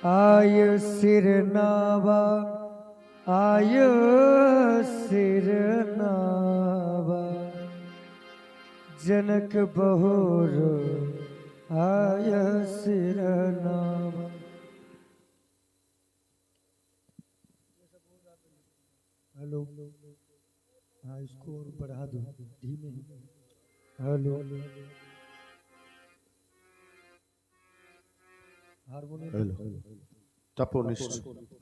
आय सिर नावा, आय सिर नावा, जनक बहुर आय सिर नावा। हेलो, हाँ इसको और बढ़ा दो धीमे। हेलो, हारमोनियम, तपोनिष्ठ,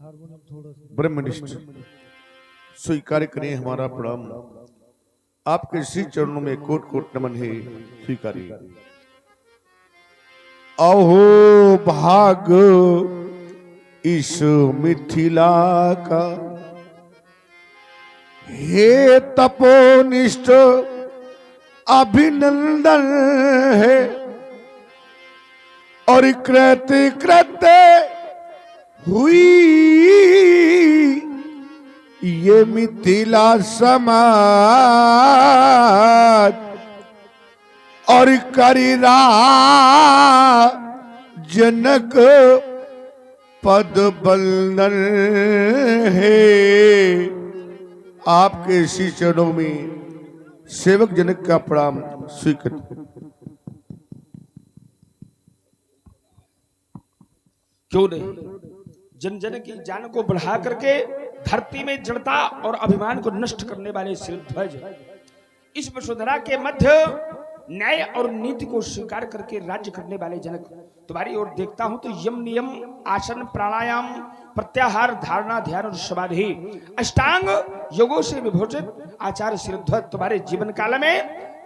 हारमोनियम थोड़ा सा ब्रह्मनिष्ठ स्वीकार करें हमारा प्रणाम। आपके श्री चरणों में कोट कोट नमन है, स्वीकारिए। अहो भाग इस मिथिला का, हे तपोनिष्ठ अभिनंदन है। और कृत्य कृत्य हुई ये मिथिला समाज, और करिरा जनक पद बंदन है। आपके श्री चरणों में सेवक जनक का प्रणाम स्वीकृत। क्यों नहीं, जन जन की जान को बढ़ा करके धरती में जड़ता और अभिमान को नष्ट करने वाले सिरध्वज, इस वसुंधरा के मध्य न्याय और नीति को स्वीकार करके राज्य करने वाले जनक, तुम्हारी ओर देखता हूं तो यम नियम आसन प्राणायाम प्रत्याहार धारणा ध्यान और समाधि अष्टांग योगों से विभूषित आचार्य सिरध्वज तुम्हारे जीवन काल में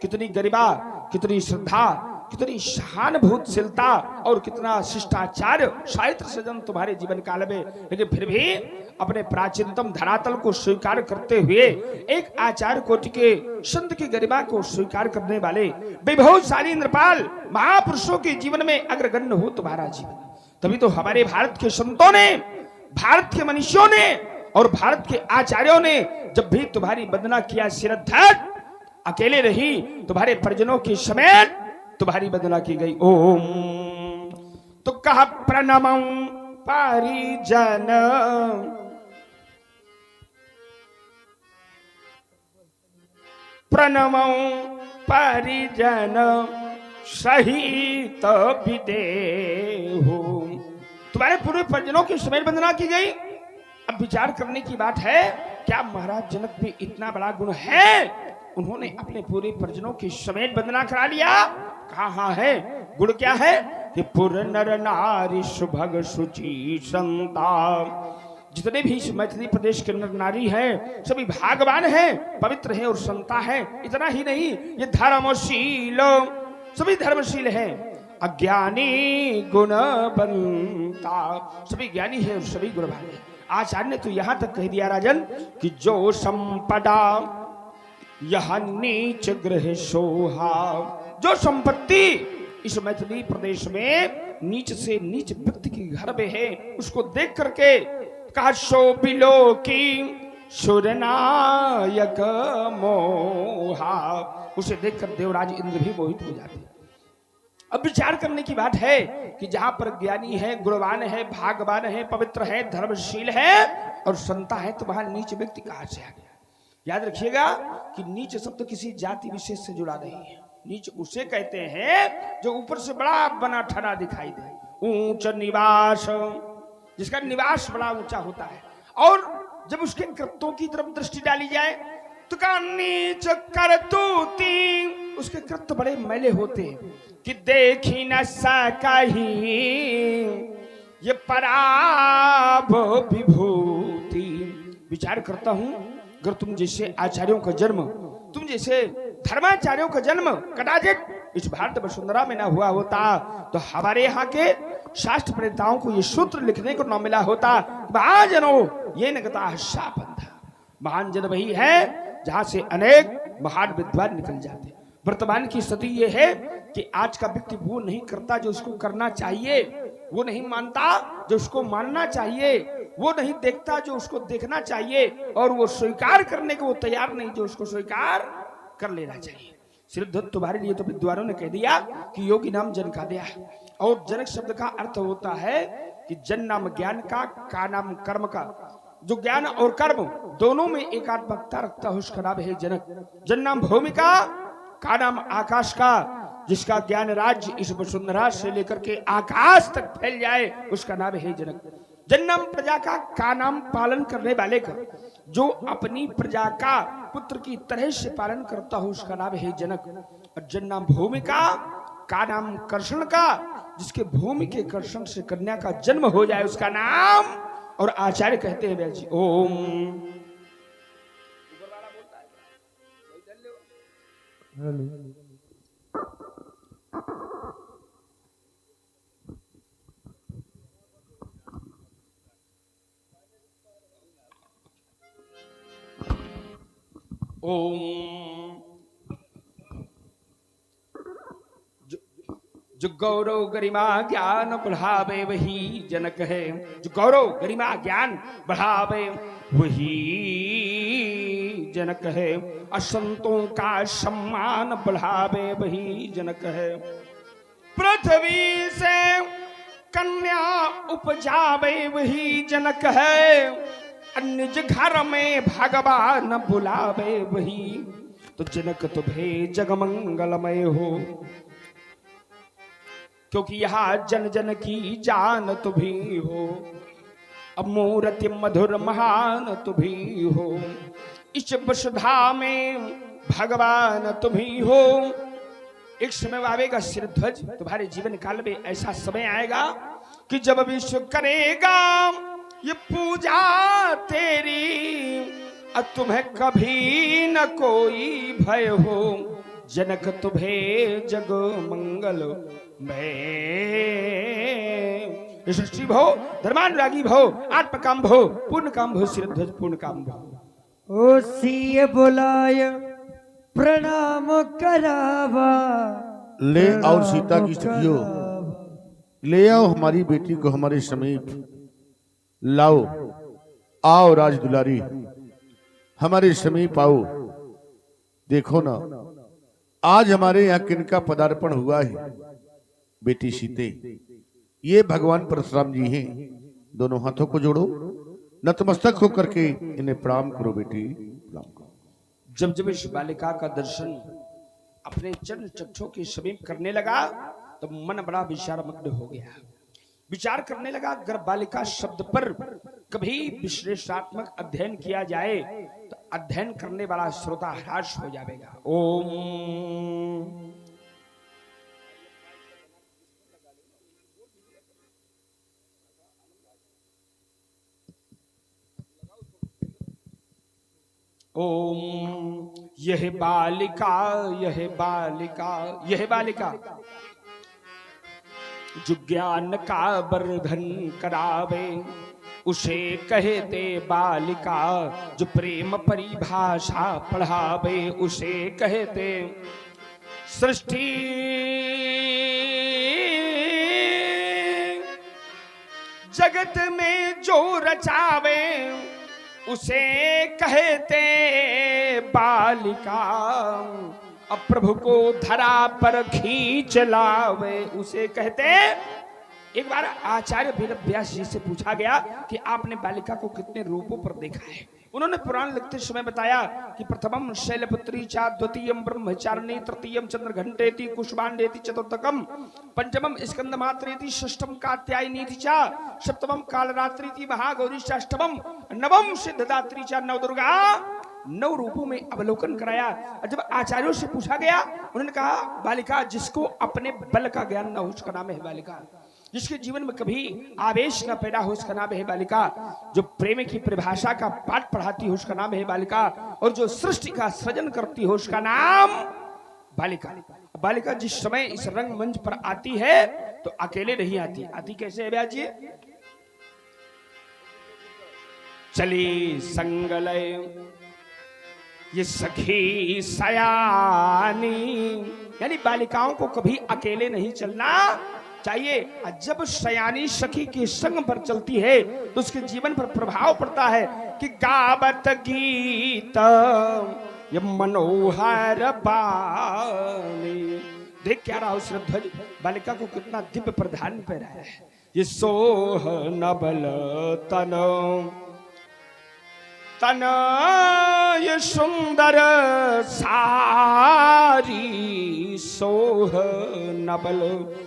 कितनी गरिमा, कितनी श्रद्धा, कितनी सहानुभूतशीलता और कितना शिष्टाचार साहित्य सजन तुम्हारे जीवन काल में, लेकिन फिर भी अपने प्राचीनतम धरातल को स्वीकार करते हुए एक आचार्य कोटि के संत की गरिमा को स्वीकार करने वाले वैभवशाली नृपाल महापुरुषों के जीवन में अग्रगण्य हो तुम्हारा जीवन। तभी तो हमारे भारत के संतों ने, भारत के मनुष्यों ने और भारत के आचार्यों ने जब भी तुम्हारी वंदना किया सिरध्वज, अकेले रही तुम्हारे परिजनों के समेत तुम्हारी वंदना की गई। ओम तो कहा प्रणमं परिजन, प्रणमं परिजन सहित विदेहु। तुम्हारे पूरे परिजनों की समेत वंदना की गई। अब विचार करने की बात है, क्या महाराज जनक भी इतना बड़ा गुण है? उन्होंने अपने पूरे परिजनों की समेत वंदना करा लिया। कहा है गुण क्या है कि पुर नर नारी सुभग सुचि संता, जितने भी इस मैथिली प्रदेश के नर नारी हैं सभी भागवान हैं, पवित्र हैं और संता हैं। इतना ही नहीं, ये धर्मशील, सभी धर्मशील हैं। अज्ञानी गुणवंता, सभी ज्ञानी है और सभी गुणवान है। आचार्य ने तो यहां तक कह दिया राजन कि जो संपदा यह नीच ग्रह सोहा, जो संपत्ति इस मैथिली प्रदेश में नीच से नीच व्यक्ति के घर में है, उसको देख करके कहा सो बिलो की सुरनायक मोहा, उसे देखकर देवराज इंद्र भी मोहित हो जाते। अब विचार करने की बात है कि जहां पर ज्ञानी है, गुणवान है, भागवान है, पवित्र है, धर्मशील है और संता है, तो वहां नीच व्यक्ति कहां से आ गया? याद रखिएगा कि नीच शब्द किसी जाति विशेष से जुड़ा नहीं है। नीच उसे कहते हैं जो ऊपर से बड़ा बना ठना दिखाई दे। ऊंच निवास, जिसका निवास बड़ा ऊंचा होता है, और जब उसके कृत्यों की तरफ दृष्टि डाली जाए तो का नीच करतूती, उसके कृत्य बड़े मैले होते हैं कि देखी न सही ये पराभ विभूति। विचार करता हूं, अगर तुम जैसे आचार्यों का जन्म, तुम जैसे धर्माचार्यों का जन्म कदाचित इस भारत वसुंधरा में ना हुआ होता तो हमारे यहाँ के शास्त्र प्रणेताओं को ये सूत्र लिखने को न मिला होता। महाजनो ये नगता शापंथ, महान जन वही है जहां से अनेक महान विद्वान निकल जाते। वर्तमान की स्थिति ये है कि आज का व्यक्ति वो नहीं करता जो उसको करना चाहिए, वो नहीं मानता जो उसको मानना चाहिए, वो नहीं देखता जो उसको देखना चाहिए, और वो स्वीकार करने को वो तैयार नहीं जो उसको स्वीकार कर लेना चाहिए। सिरध्वज तुम्हारे लिए तो विद्वानों ने कह दिया कि योगी नाम जन का दिया है, और जनक शब्द का अर्थ होता है कि जन नाम ज्ञान का नाम कर्म का। जो ज्ञान और कर्म दोनों में एकात्मकता रखता है उसका नाम है जनक। जन नाम भूमिका का नाम आकाश का, जिसका ज्ञान राज्य इस वसुंधरा से लेकर के आकाश तक फैल जाए उसका नाम है जनक। जन नाम प्रजा का नाम पालन करने वाले का, जो अपनी प्रजा का पुत्र की तरह से पालन करता हो उसका नाम है जनक। और जन नाम भूमिका का नाम कर्षण का, जिसके भूमि के कर्षण से कन्या का जन्म हो जाए उसका नाम। और आचार्य कहते हैं व्यास जी ओम। हेलो ओम। जो गौरव गरिमा ज्ञान बढ़ावे वही जनक है। जो गौरव गरिमा ज्ञान बढ़ावे वही जनक है। असंतों का सम्मान बढ़ावे वही जनक है। पृथ्वी से कन्या उपजावे वही जनक है। निज घर में भगवान बुलावे वही। तो जनक तुम्हें जगमंगलमय हो, क्योंकि यहाँ जन जन की जान तुम्ही हो। अब मूर्ति मधुर महान तुम्ही हो। इस वसुधा में भगवान तुम्ही हो। एक समय आवेगा सिरध्वज, तुम्हारे जीवन काल में ऐसा समय आएगा कि जब विश्व करेगा ये पूजा तेरी, अब तुम्हें कभी न कोई भय हो। जनक तुम्हें जग मंगल में यशस्वी भो, धर्मानुरागी भो, आत्मकाम भो, पूर्ण काम भो, सिरध्वज पूर्ण काम भो। ओ सिय बुलाय प्रणाम करावा। ले आओ सीता की सखियों, ले आओ हमारी बेटी को हमारे समीप लाओ। आओ राज दुलारी हमारे समीप आओ। देखो ना आज हमारे यहाँ किनका पदार्पण हुआ है। बेटी सीते, ये भगवान परशुराम जी हैं। दोनों हाथों को जोड़ो, नतमस्तक होकर के इन्हें प्रणाम करो। बेटी प्रणाम करो। जब जब इस बालिका का दर्शन अपने चरण चक्षुओं के समीप करने लगा तो मन बड़ा विचारमग्न हो गया। विचार करने लगा, अगर बालिका शब्द पर कभी विश्लेषणात्मक अध्ययन किया जाए तो अध्ययन करने वाला श्रोता हताश हो जाएगा। ओम। ओम। यह बालिका, यह बालिका, यह बालिका जो ज्ञान का वर्धन करावे उसे कहते बालिका। जो प्रेम परिभाषा पढ़ावे उसे कहते सृष्टि। जगत में जो रचावे उसे कहते बालिका। अब प्रभु को धरा पर खींच लावे उसे कहते। एक बार आचार्य वेद व्यास जी से पूछा गया कि आपने बालिका को कितने रूपों पर देखा है। उन्होंने पुराण लिखते समय बताया कि प्रथमम शैलपुत्री चा, द्वितीयम ब्रह्मचारिणी, तृतीयम चंद्रघंटेति, कुष्मांडेति, चतुर्थकम पंचमम स्कंदमात्रेति, षष्ठम कात्यायनीति चा, सप्तमम कालरात्रिति, महागौरी चा, अष्टमम नवम सिद्धदात्री चा, नवदुर्गा। 9 रूपों में अवलोकन कराया। जब आचार्यों से पूछा गया उन्होंने कहा बालिका जिसको अपने बल का ज्ञान न हो उसका नाम है बालिका। जिसके जीवन में कभी आवेश न पैदा हो उसका नाम है बालिका। जो प्रेम की परिभाषा का पाठ पढ़ाती हो उसका नाम है बालिका। और जो सृष्टि का सृजन करती हो उसका नाम बालिका। बालिका जिस समय इस रंग मंच पर आती है तो अकेले नहीं आती। आती कैसे है ब्याह जी? चली संगलय ये सखी सयानी, यानी बालिकाओं को कभी अकेले नहीं चलना चाहिए। जब सयानी सखी के संग पर चलती है तो उसके जीवन पर प्रभाव पड़ता है कि गावत गीत ये मनोहर बानी। देख क्या रहा हो श्रीध्वज, बालिका को कितना दिव्य प्रधान पहनाया है। ये सोह नबल तन तन ये सुंदर सारी सोह नबल।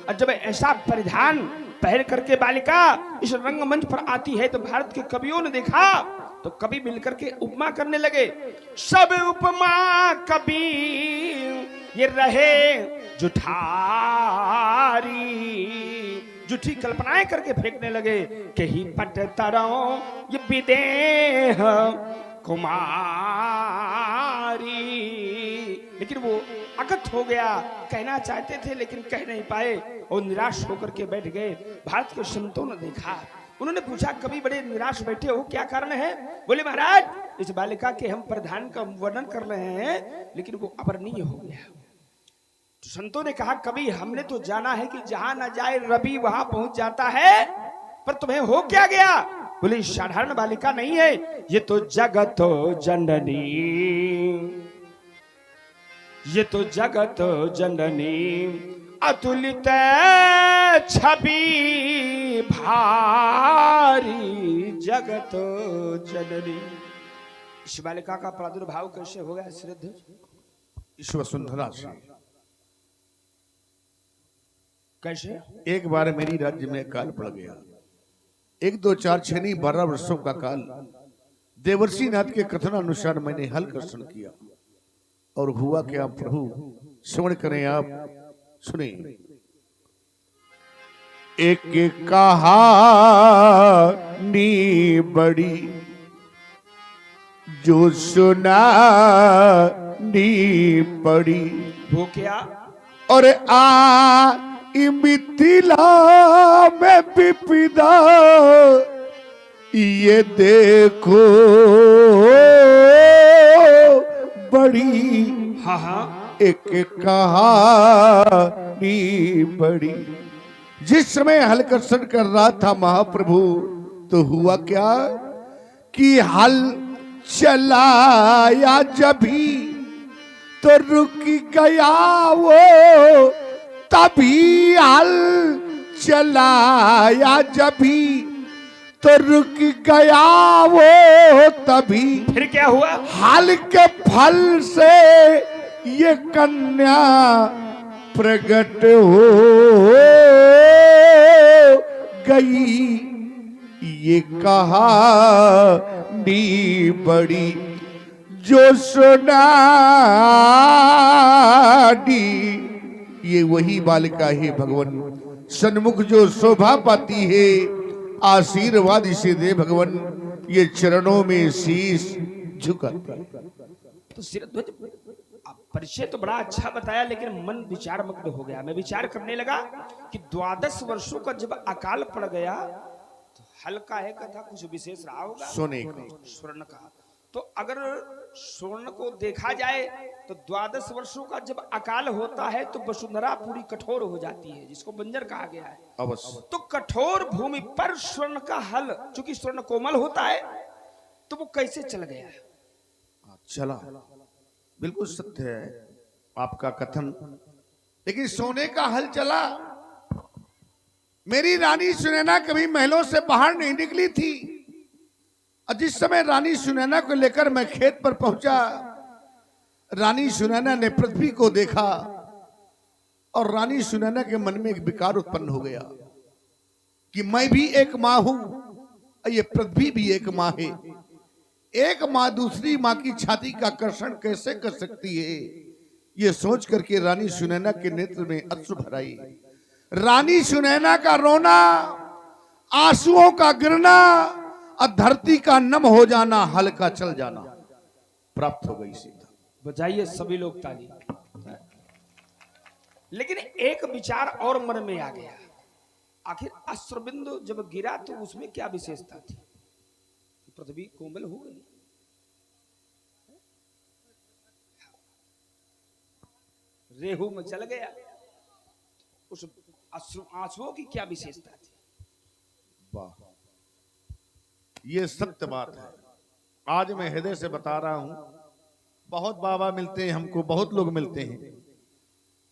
और जब ऐसा परिधान पहन करके बालिका इस रंगमंच पर आती है तो भारत के कवियों ने देखा तो कवि मिलकर के उपमा करने लगे। सब उपमा कवि ये रहे जुठारी, जुठी कल्पनाएं करके फेंकने लगे कि ही पट तरो ये विदेह कुमारी। लेकिन वो अगत हो गया, कहना चाहते थे लेकिन कह नहीं पाए और निराश होकर के बैठ गए। भारत के संतों ने देखा, उन्होंने पूछा कभी बड़े निराश बैठे हो, क्या कारण है? बोले महाराज इस बालिका के हम प्रधान का वर्णन कर रहे हैं लेकिन वो अवर्णीय हो गया। तो संतों ने कहा कभी हमने तो जाना है कि जहां न जाए रवि वहां पहुंच जाता है, पर तुम्हें हो क्या गया? बोले साधारण बालिका नहीं है, ये तो जगत जननी, ये तो जगत जननी अतुलित छवि भारी जगत जननी। इस बालिका का प्रादुर्भाव कैसे हो गया श्रीध्वज? इस वसुंधरा से कैसे? एक बार मेरी राज्य में काल पड़ गया। 1 2 4 6 नहीं 12 वर्षों का काल देवर्षि नाथ के कथनानुसार मैंने हल कर्षण किया। और हुआ क्या प्रभु श्रवण करें आप, सुने। एक कहानी बड़ी जो सुनानी पड़ी, वो क्या? और मिथिला में विपदा ये देखो बड़ी। हाँ हाँ एक कहानी बड़ी। जिस समय हल कर्षण कर रहा था महाप्रभु तो हुआ क्या कि हल चलाया जब भी तो रुक गया वो, तभी हल चलाया जब भी तो रुक गया वो, तभी फिर क्या हुआ? हल के फल से ये कन्या प्रकट हो गई। ये कहानी बड़ी जो सुनानी। ये वही बालिका है भगवान, सन्मुख जो शोभा पाती है, आशीर्वाद इसे दे भगवान, ये चरणों में शीश झुकाती है। तो श्रीध्वज परिचय तो बड़ा अच्छा बताया लेकिन मन विचार मग्न हो गया। मैं विचार करने लगा कि 12 वर्षों का जब अकाल पड़ गया तो हल्का है कथा कुछ विशेष रहा होगा, सोने का, स्वर्ण का। तो अगर स्वर्ण को देखा जाए तो 12 वर्षों का जब अकाल होता है तो वसुंधरा पूरी कठोर हो जाती है, जिसको बंजर कहा गया है। अवश्य। तो कठोर भूमि पर स्वर्ण का हल, चूंकि स्वर्ण कोमल होता है तो वो कैसे चल गया? चला, बिल्कुल सत्य है आपका कथन। लेकिन सोने का हल चला। मेरी रानी सुनैना कभी महलों से बाहर नहीं निकली थी। और जिस समय रानी सुनैना को लेकर मैं खेत पर पहुंचा, रानी सुनैना ने पृथ्वी को देखा और रानी सुनैना के मन में एक विकार उत्पन्न हो गया कि मैं भी एक मां हूं, ये पृथ्वी भी एक मां है। एक मां दूसरी मां की छाती का कर्षण कैसे कर सकती है? ये सोच करके रानी सुनैना के नेत्र में अश्रु भर आई। रानी सुनैना का रोना, आंसुओं का गिरना और धरती का नम हो जाना, हल्का चल जाना प्राप्त हो गई सीता। बजाइए सभी लोग ताली। लेकिन एक विचार और मन में आ गया, आखिर अश्रुबिंदु जब गिरा तो उसमें क्या विशेषता थी? पृथ्वी कोमल हो गई, रेहू में चल गया, उस आंसुओं की क्या विशेषता थी? वाह, ये सत्य बात है। आज मैं हृदय से बता रहा हूं, बहुत बाबा मिलते हैं हमको, बहुत लोग मिलते हैं,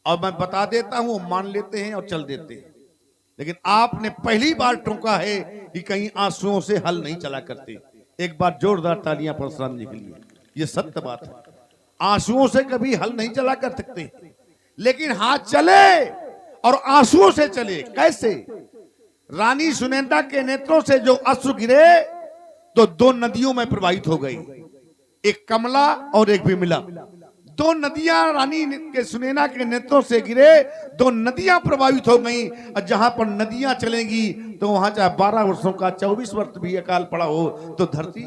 और मैं बता देता हूं, मान लेते हैं और चल देते हैं। लेकिन आपने पहली बार टोका है कि कहीं आंसुओं से हल नहीं चला करते। एक बार जोरदार तालियां परशुराम जी के लिए, ये सत्य बात है। आंसुओं से कभी हल नहीं चला कर सकते, लेकिन हाथ चले और आंसुओं से चले। कैसे? रानी सुनंदा के नेत्रों से जो अश्रु गिरे तो दो नदियों में प्रवाहित हो गई, एक कमला और एक विमला। दो नदियां रानी के सुनैना के नेत्रों से गिरे, दो नदियां प्रभावित हो गई। और जहां पर नदियां चलेंगी तो वहां चाहे 12 वर्षों का 24 वर्ष भी अकाल पड़ा हो तो धरती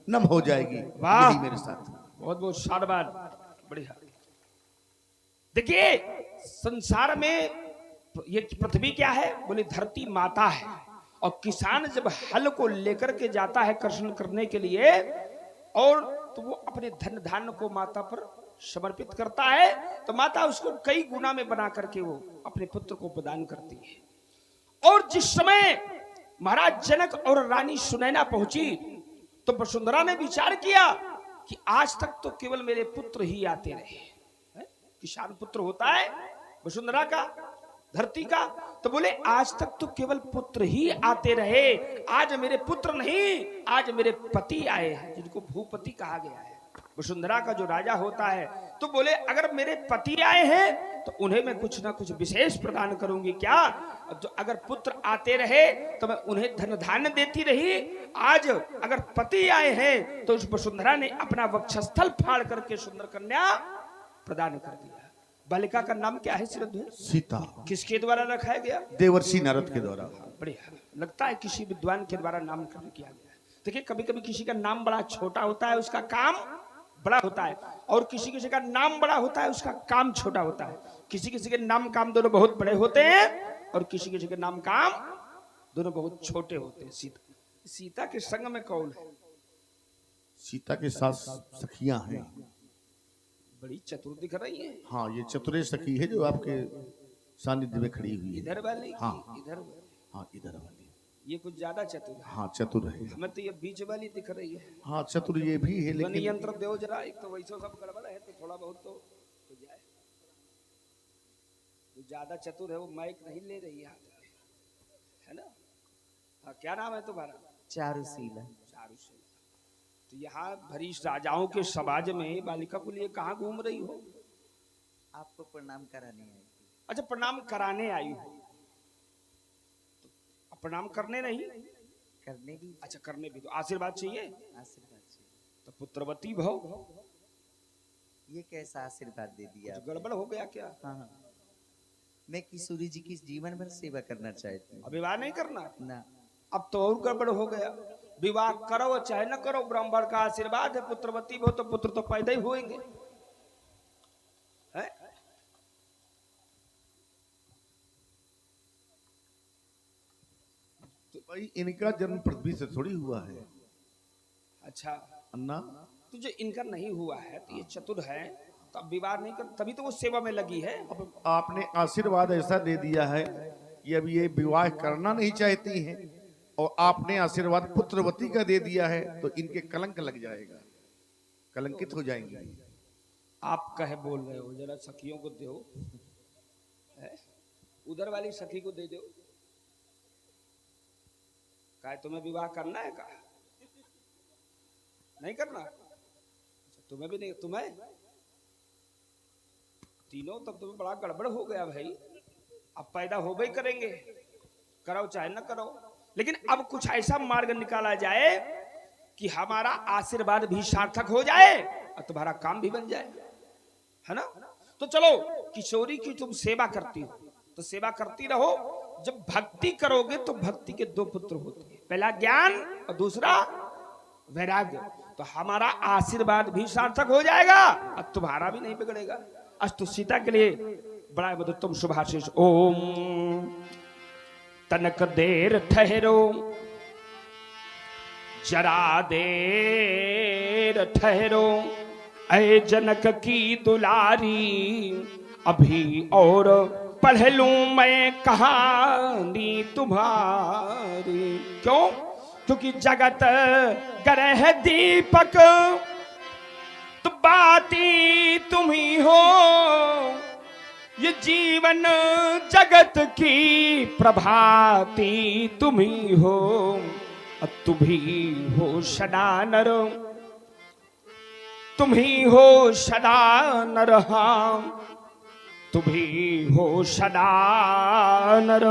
नम हो जाएगी। वाह, यही मेरे साथ। बहुत बहुत शानदार, बढ़िया। देखिए, संसार में ये पृथ्वी क्या है? बोले धरती माता है। और किसान जब हल को लेकर के जाता है कर्षण करने के लिए, और तो वो अपने धन धान्य को माता पर समर्पित करता है, तो माता उसको कई गुना में बना करके वो अपने पुत्र को प्रदान करती है। और जिस समय महाराज जनक और रानी सुनैना पहुंची तो वसुंधरा ने विचार किया कि आज तक तो केवल मेरे पुत्र ही आते रहे। किसान पुत्र होता है वसुंधरा का, धरती का, तो बोले आज तक तो केवल पुत्र ही आते रहे, आज मेरे पुत्र नहीं, आज मेरे पति आए हैं, जिनको भूपति कहा गया है। वसुंधरा का जो राजा होता है तो बोले अगर मेरे पति आए हैं तो उन्हें मैं कुछ ना कुछ विशेष प्रदान करूंगी। क्या? तो अगर पुत्र आते रहे तो मैं उन्हें धन धान्य देती रही। आज अगर पति आए हैं तो उस वसुंधरा ने अपना वक्षस्थल फाड़ करके सुंदर कन्या प्रदान कर दिया। बालिका का नाम क्या है श्रीध्वज? सीता। किसके द्वारा रखा गया? देवर्षि नारद के द्वारा। बढ़िया, लगता है किसी विद्वान के द्वारा नामकरण किया गया। देखिए, कभी कभी किसी का नाम बड़ा छोटा होता है, उसका काम बड़ा होता है, और किसी किसी का नाम बड़ा होता है, उसका काम छोटा होता है। किसी किसी के नाम काम दोनों बहुत बड़े होते हैं और किसी किसी के नाम काम दोनों बहुत छोटे होते हैं। सीता के संग में कौन है? सीता के साथ सखियां हैं। बड़ी चतुर दिख रही है। हाँ, ये चतुरे सखी है जो आपके सानिध्य में खड़ी हुई है। इधर वाली? हाँ, इधर वाली? हाँ, इधर वाली। ये कुछ ज्यादा चतुर है। हाँ, चतुर है। हमें तो ये बीच वाली दिख रही है। हाँ, चतुर ये भी है, ध्वनि लेकिन यंत्र दो जरा, एक तो वैसे सब गड़बड़ है तो थोड़ा बहुत तो हो जाए। जो ज्यादा चतुर है वो माइक नहीं ले रही है, है ना? हाँ, क्या नाम है तुम्हारा? चारुशीला। चारुशीला। तो यहाँ भरीश राजाओं के समाज में बालिका को लिए कहाँ घूम रही हो? आपको प्रणाम कराने आई थी। अच्छा, प्रणाम कराने आई हो। तो प्रणाम करने नहीं? करने भी। अच्छा, करने भी। तो आशीर्वाद चाहिए? आशीर्वाद चाहिए। तो पुत्रवती भव। ये कैसा आशीर्वाद दे दिया? कुछ गड़बड़ हो गया क्या? हाँ, मैं किशोरी जी की जीवन भर सेवा करना चाहती हूँ। अब विवाह नहीं करना? ना। अब तो और गड़बड़ हो गया। विवाह करो चाहे न करो, ब्राह्मण का आशीर्वाद है, पुत्रवती हो तो पुत्र तो पैदा ही होंगे, है? तो भाई इनका जन्म पृथ्वी से थोड़ी हुआ है। अच्छा, अन्ना, तो जो इनका नहीं हुआ है तो ये चतुर है, तो अब विवाह नहीं कर, तभी तो वो सेवा में लगी है। अब आपने आशीर्वाद ऐसा दे दिया है कि अब ये विवाह करना नहीं चाहती हैं, और आपने आशीर्वाद पुत्रवती का दे दिया है तो इनके कलंक लग जाएगा, कलंकित हो जाएंगे। आप कहे बोल रहे हो, जरा सखियों को दो, है? उधर वाली सखी को दे दो। कहे तुम्हें विवाह करना है? कहा नहीं करना? तुम्हें भी नहीं? तुम्हें तीनों, तब तुम्हें बड़ा गड़बड़ हो गया भाई। अब पैदा हो गई करेंगे, करो चाहे न करो, लेकिन अब कुछ ऐसा मार्ग निकाला जाए कि हमारा आशीर्वाद भी सार्थक हो जाए और तुम्हारा काम भी बन जाए, है ना? तो चलो, किशोरी की तुम सेवा करती हो तो सेवा करती रहो। जब भक्ति करोगे तो भक्ति के दो पुत्र होते हैं, पहला ज्ञान और दूसरा वैराग्य। तो हमारा आशीर्वाद भी सार्थक हो जाएगा और तुम्हारा भी नहीं बिगड़ेगा। अस्तु सीता के लिए बड़ा मधुतम शुभाशीष। ओम तनक देर ठहरो, जरा देर ठहरो, ऐ जनक की दुलारी, अभी और पढ़ लूं मैं कहानी तुम्हारी। क्यों? क्योंकि जगत ग्रह दीपक तो बाती तुम ही हो, ये जीवन जगत की प्रभाती तुम ही हो, और तुम ही हो सदा नर, तुम ही हो सदा नर, तुम ही हो सदा नर,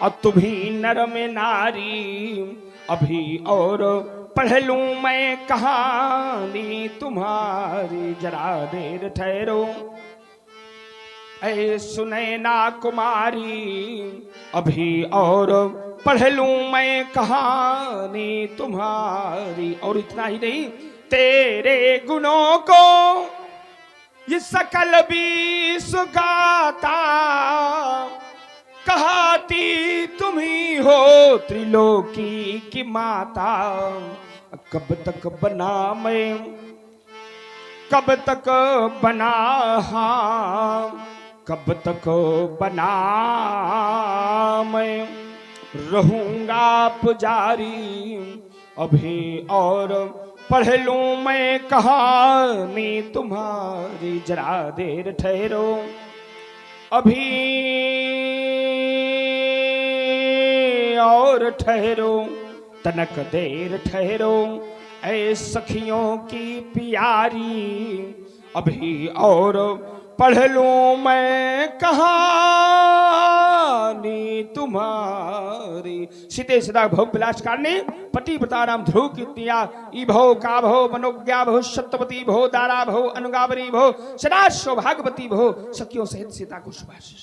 और तुम ही नर में नारी। अभी और पढ़ लूं मैं कहानी तुम्हारी, जरा देर ठहरो ऐ सुनैना कुमारी। अभी और पढ़ लूं मैं कहानी तुम्हारी। और इतना ही नहीं, तेरे गुणों को ये सकल भी सुगाता, कहाती तुम ही हो त्रिलोकी की माता। कब तक बना मैं, कब तक बना, हाँ कब तक बना मैं रहूंगा पुजारी। अभी और पढ़ लूं मैं कहानी तुम्हारी, जरा देर ठहरो अभी और ठहरो, तनक देर ठहरो ऐ सखियों की प्यारी। अभी और पढ़ लूं मैं कहानी तुम्हारी। सीते सदा भोग विलास कारणे पति प्रताराम ध्रुव कीर्तिया। ई भो का भो मनोज्ञा भो सत्यवती भो दारा भो अनुगावरी भो सदा सौभाग्यवती भो। सखियों सहित सीता को शुभाशीष।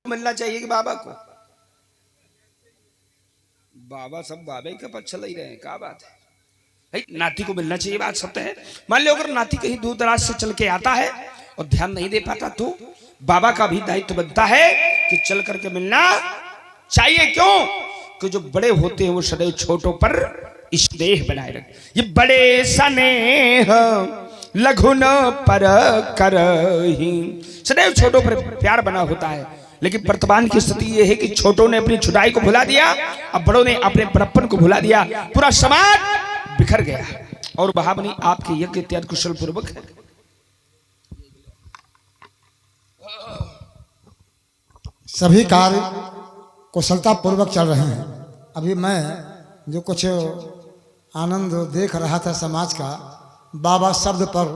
मिलना चाहिए कि बाबा को, बाबा सब बाबा का पक्ष ले रहे हैं, क्या बात है। नाती को मिलना चाहिए, बात सत्य है। मान लो अगर नाती कहीं दूर दराज से चल के आता है और ध्यान नहीं दे पाता तो बाबा का भी दायित्व बनता है कि चल करके मिलना चाहिए। क्यों कि जो बड़े होते हैं वो सदैव छोटों पर स्नेह बनाए रखते। ये बड़े स्नेह लघुन पर करही, सदैव छोटों पर प्यार बना होता है। लेकिन वर्तमान की स्थिति यह है कि छोटों ने अपनी छुटाई को भुला दिया, अब बड़ों ने अपने बड़प्पन को भुला दिया। पूरा समाज बिखर गया और बहाबनी आपके यज्ञ इत्यादि कुशल पूर्वक है। सभी कार्य कुशलता पूर्वक चल रहे हैं। अभी मैं जो कुछ आनंद देख रहा था समाज का बाबा शब्द पर,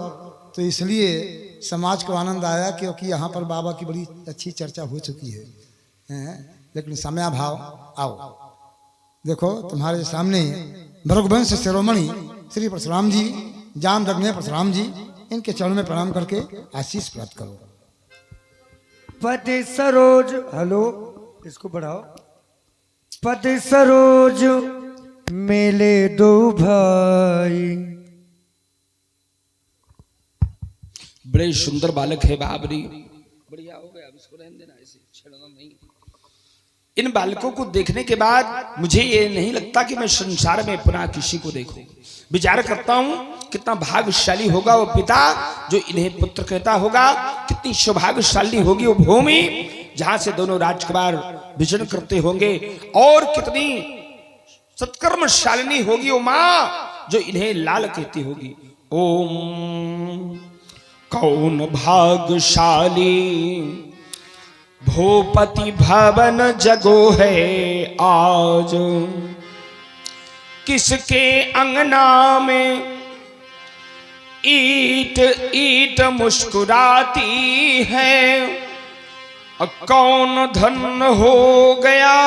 तो इसलिए समाज को आनंद आया क्योंकि यहाँ पर बाबा की बड़ी अच्छी चर्चा हो चुकी है। लेकिन समयाभाव, आओ देखो तुम्हारे सामने भृगुवंश शिरोमणि श्री परशुराम जी, जाम दग्ने परशुराम जी, इनके चरणों में प्रणाम करके आशीष प्राप्त करो। पद सरोज, हेलो इसको बढ़ाओ। पद सरोज मेले दो भाई। बड़े सुंदर बालक है बाबरी, बढ़िया हो गया, अब इसको रहने देना, ऐसे छेड़ना नहीं। इन बालकों को देखने के बाद मुझे ये नहीं लगता कि मैं संसार में पुनः किसी को देखूं। विचार करता हूं कितना भाग्यशाली होगा वो पिता जो इन्हें पुत्र कहता होगा, कितनी सौभाग्यशाली होगी वो भूमि जहां से दोनों राजकुमार विचरण करते होंगे, और कितनी सत्कर्मशालिनी होगी वो मां जो इन्हें लाल कहती होगी। ओम कौन भाग्यशाली भूपति भवन जगो है आज, किसके अंगना में ईट ईट मुस्कुराती है। कौन धन हो गया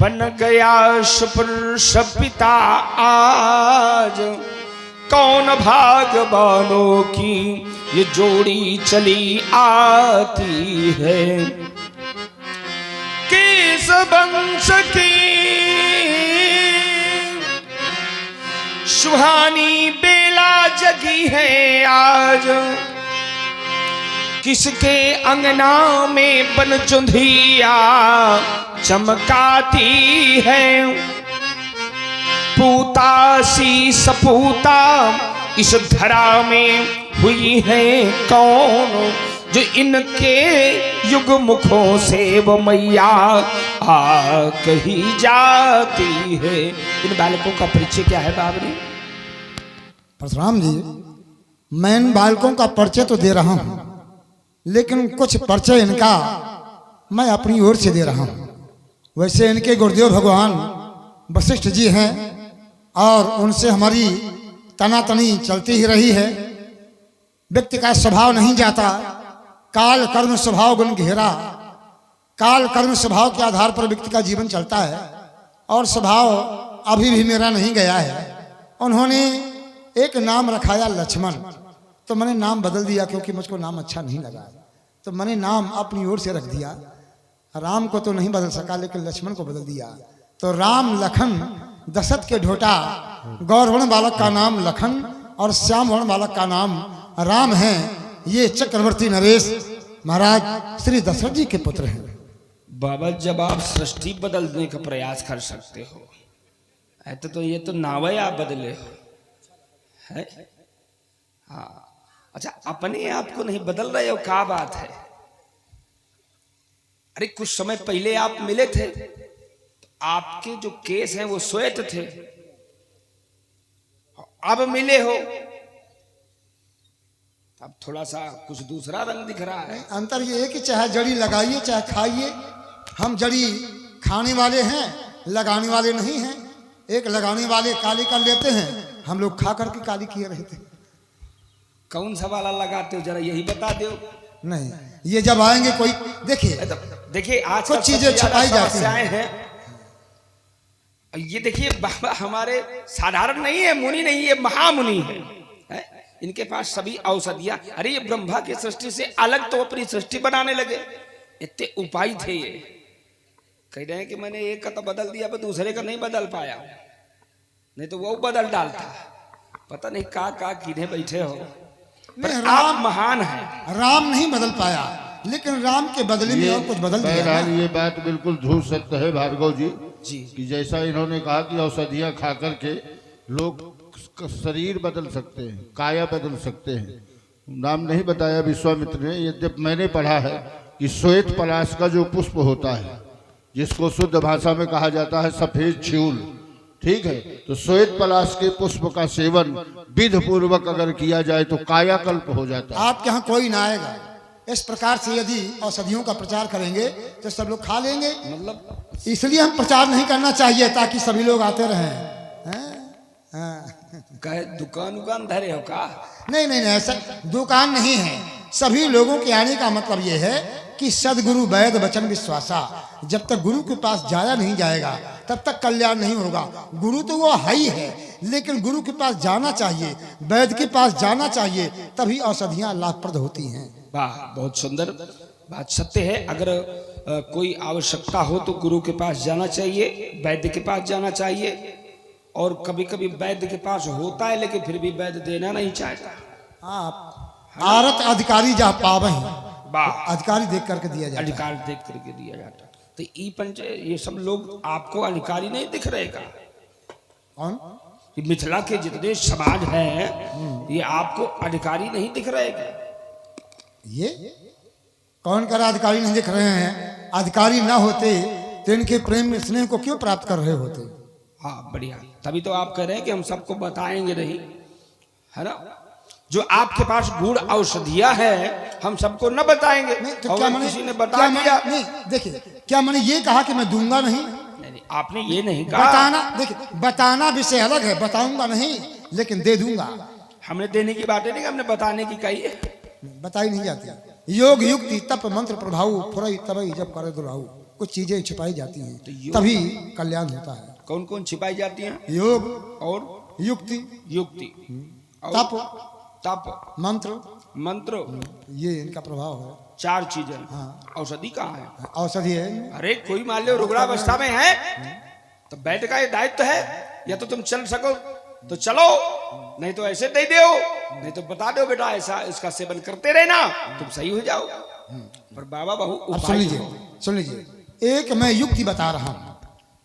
बन गया सुपुरुष पिता आज, कौन भाग्यवानों की ये जोड़ी चली आती है। किस वंश की सुहानी बेला जगी है आज, किसके अंगना में बनचुंधिया चमकाती है। पूता सी सपूता इस धरा में हुई है कौन, जो इनके युग मुखों से वो मैया आ कही जाती है। इन बालकों का परिचय क्या है बाबरी? परशुराम जी, मैं इन बालकों का परिचय तो दे रहा हूं, लेकिन कुछ परिचय इनका मैं अपनी ओर से दे रहा हूं। वैसे इनके गुरुदेव भगवान वशिष्ठ जी हैं और उनसे हमारी तनातनी चलती ही रही है। व्यक्ति का स्वभाव नहीं जाता, काल कर्म स्वभाव गुण घेरा। काल कर्म स्वभाव के आधार पर व्यक्ति का जीवन चलता है और स्वभाव अभी भी मेरा नहीं गया है। उन्होंने एक नाम रखाया लक्ष्मण, तो मैंने नाम बदल दिया क्योंकि मुझको नाम अच्छा नहीं लगा, तो मैंने नाम अपनी ओर से रख दिया। राम को तो नहीं बदल सका लेकिन लक्ष्मण को बदल दिया। तो राम लखन दशरथ के ढोटा, गौरवर्ण बालक का नाम लखन और श्याम वर्ण बालक का नाम राम है। ये चक्रवर्ती नरेश महाराज श्री दशरथ जी के पुत्र हैं। बाबा, जब आप सृष्टि बदलने का प्रयास कर सकते हो, ऐसे तो ये तो नावे आप बदले हो है? हाँ, अच्छा, अपने आप को नहीं बदल रहे हो, क्या बात है? अरे कुछ समय पहले आप मिले थे तो आपके जो केस हैं वो श्वेत थे, अब मिले हो अब थोड़ा सा कुछ दूसरा रंग दिख रहा है। अंतर ये है कि चाहे जड़ी लगाइए चाहे खाइए, हम जड़ी खाने वाले हैं, लगाने वाले नहीं हैं। एक लगाने वाले काली कर लेते हैं, हम लोग खा करके काली किए रहते हैं। कौन सा वाला लगाते हो जरा यही बता दो। नहीं, ये जब आएंगे कोई देखिए आज कुछ चीजें छुपाई जाती हैं। ये देखिए बाबा हमारे साधारण नहीं है, मुनि नहीं है, महामुनि है। इनके पास सभी औषधियां। अरे ये ब्रह्मा की सृष्टि से अलग तो अपनी सृष्टि बनाने लगे, इतने उपाय थे ये। कह रहे हैं कि मैंने एक का तो बदल दिया पर दूसरे का नहीं बदल पाया, नहीं तो वो बदल डालता। पता नहीं का किधे बैठे हो, पर आप महान है। राम नहीं बदल पाया, लेकिन राम के बदले में और कुछ बदल दिया। बहरहाल ये बात बिल्कुल झूठ सत्य है भार्गव जी जी कि जैसा इन्होंने कहा कि औषधियां खा करके लोग शरीर बदल सकते हैं, काया बदल सकते हैं। नाम नहीं बताया विश्वामित्र ने। यद्यप मैंने पढ़ा है कि श्वेत पलाश का जो पुष्प होता है, जिसको शुद्ध भाषा में कहा जाता है सफेद छिउल, ठीक है, तो श्वेत पलाश के पुष्प का सेवन विधि पूर्वक अगर किया जाए तो कायाकल्प हो जाता है। आपके यहाँ कोई ना आएगा। इस प्रकार से यदि औषधियों का प्रचार करेंगे तो सब लोग खा लेंगे। मतलब इसलिए हम प्रचार नहीं करना चाहिए ताकि सभी लोग आते रहें। कहे दुकान उकान धरे हो का? नहीं नहीं नहीं, ऐसा दुकान नहीं है। सभी लोगों के आने का मतलब ये है कि सदगुरु वैद वचन विश्वासा। जब तक गुरु के पास जाया नहीं जाएगा तब तक कल्याण नहीं होगा। गुरु तो वो है ही है, लेकिन गुरु के पास जाना चाहिए, वैद के पास जाना चाहिए, तभी औषधियां लाभप्रद होती हैं। वाह, बहुत सुंदर बात, सत्य है। अगर कोई आवश्यकता हो तो गुरु के पास जाना चाहिए, वैद्य के पास जाना चाहिए। और कभी कभी वैद्य के पास होता है लेकिन फिर भी वैद्य देना नहीं चाहता। आरत अधिकारी जहाँ पावे, वाह, अधिकारी देख करके दिया जाता है। अधिकार देख करके दिया जाता। तो ई पंच ये सब लोग आपको अधिकारी नहीं दिख रहे का? कौन? ये मिथिला के जितने समाज हैं ये आपको अधिकारी नहीं दिख रहे का? ये कौन कर अधिकारी नहीं दिख रहे हैं? अधिकारी ना होते तो इनके प्रेम स्नेह को क्यों प्राप्त कर रहे होते? हाँ, बढ़िया। तभी तो आप कह रहे हैं कि हम सबको बताएंगे नहीं, है ना? जो आपके पास गुण औषधियां हैं हम सबको न बताएंगे। नहीं तो और क्या मैंने किसी ने बता दिया? नहीं, देखिए, क्या मैंने ये कहा कि मैं दूंगा नहीं? नहीं, आपने ये नहीं कहा। बताना, देखिए, बताना विषय अलग है, बताऊंगा नहीं लेकिन दे दूंगा। हमने देने की बातें नहीं, हमने बताने की कही है। बताई नहीं जाती। योग युक्ति तप मंत्र प्रभाव फुरई तबई जब करे दुराऊ, कुछ चीजें छिपाई जाती हैं तभी कल्याण होता है। कौन कौन छिपाई जाती हैं? योग और युक्ति, युक्ति, तप, तप, मंत्र, मंत्र, ये इनका प्रभाव है। 4 चीजें। हाँ। औषधि कहाँ है? औषधि है। अरे कोई मान लो रुग्णावस्था में है तो बैठ का ये दायित्व है, या तो तुम चल सको तो चलो, नहीं तो ऐसे दे दो, नहीं तो बता दो बेटा ऐसा इसका सेवन करते रहना तुम सही हो जाओ। पर बाबा बहु अब सुन लीजिए, सुन लीजिए, एक मैं युक्ति बता रहा हूँ,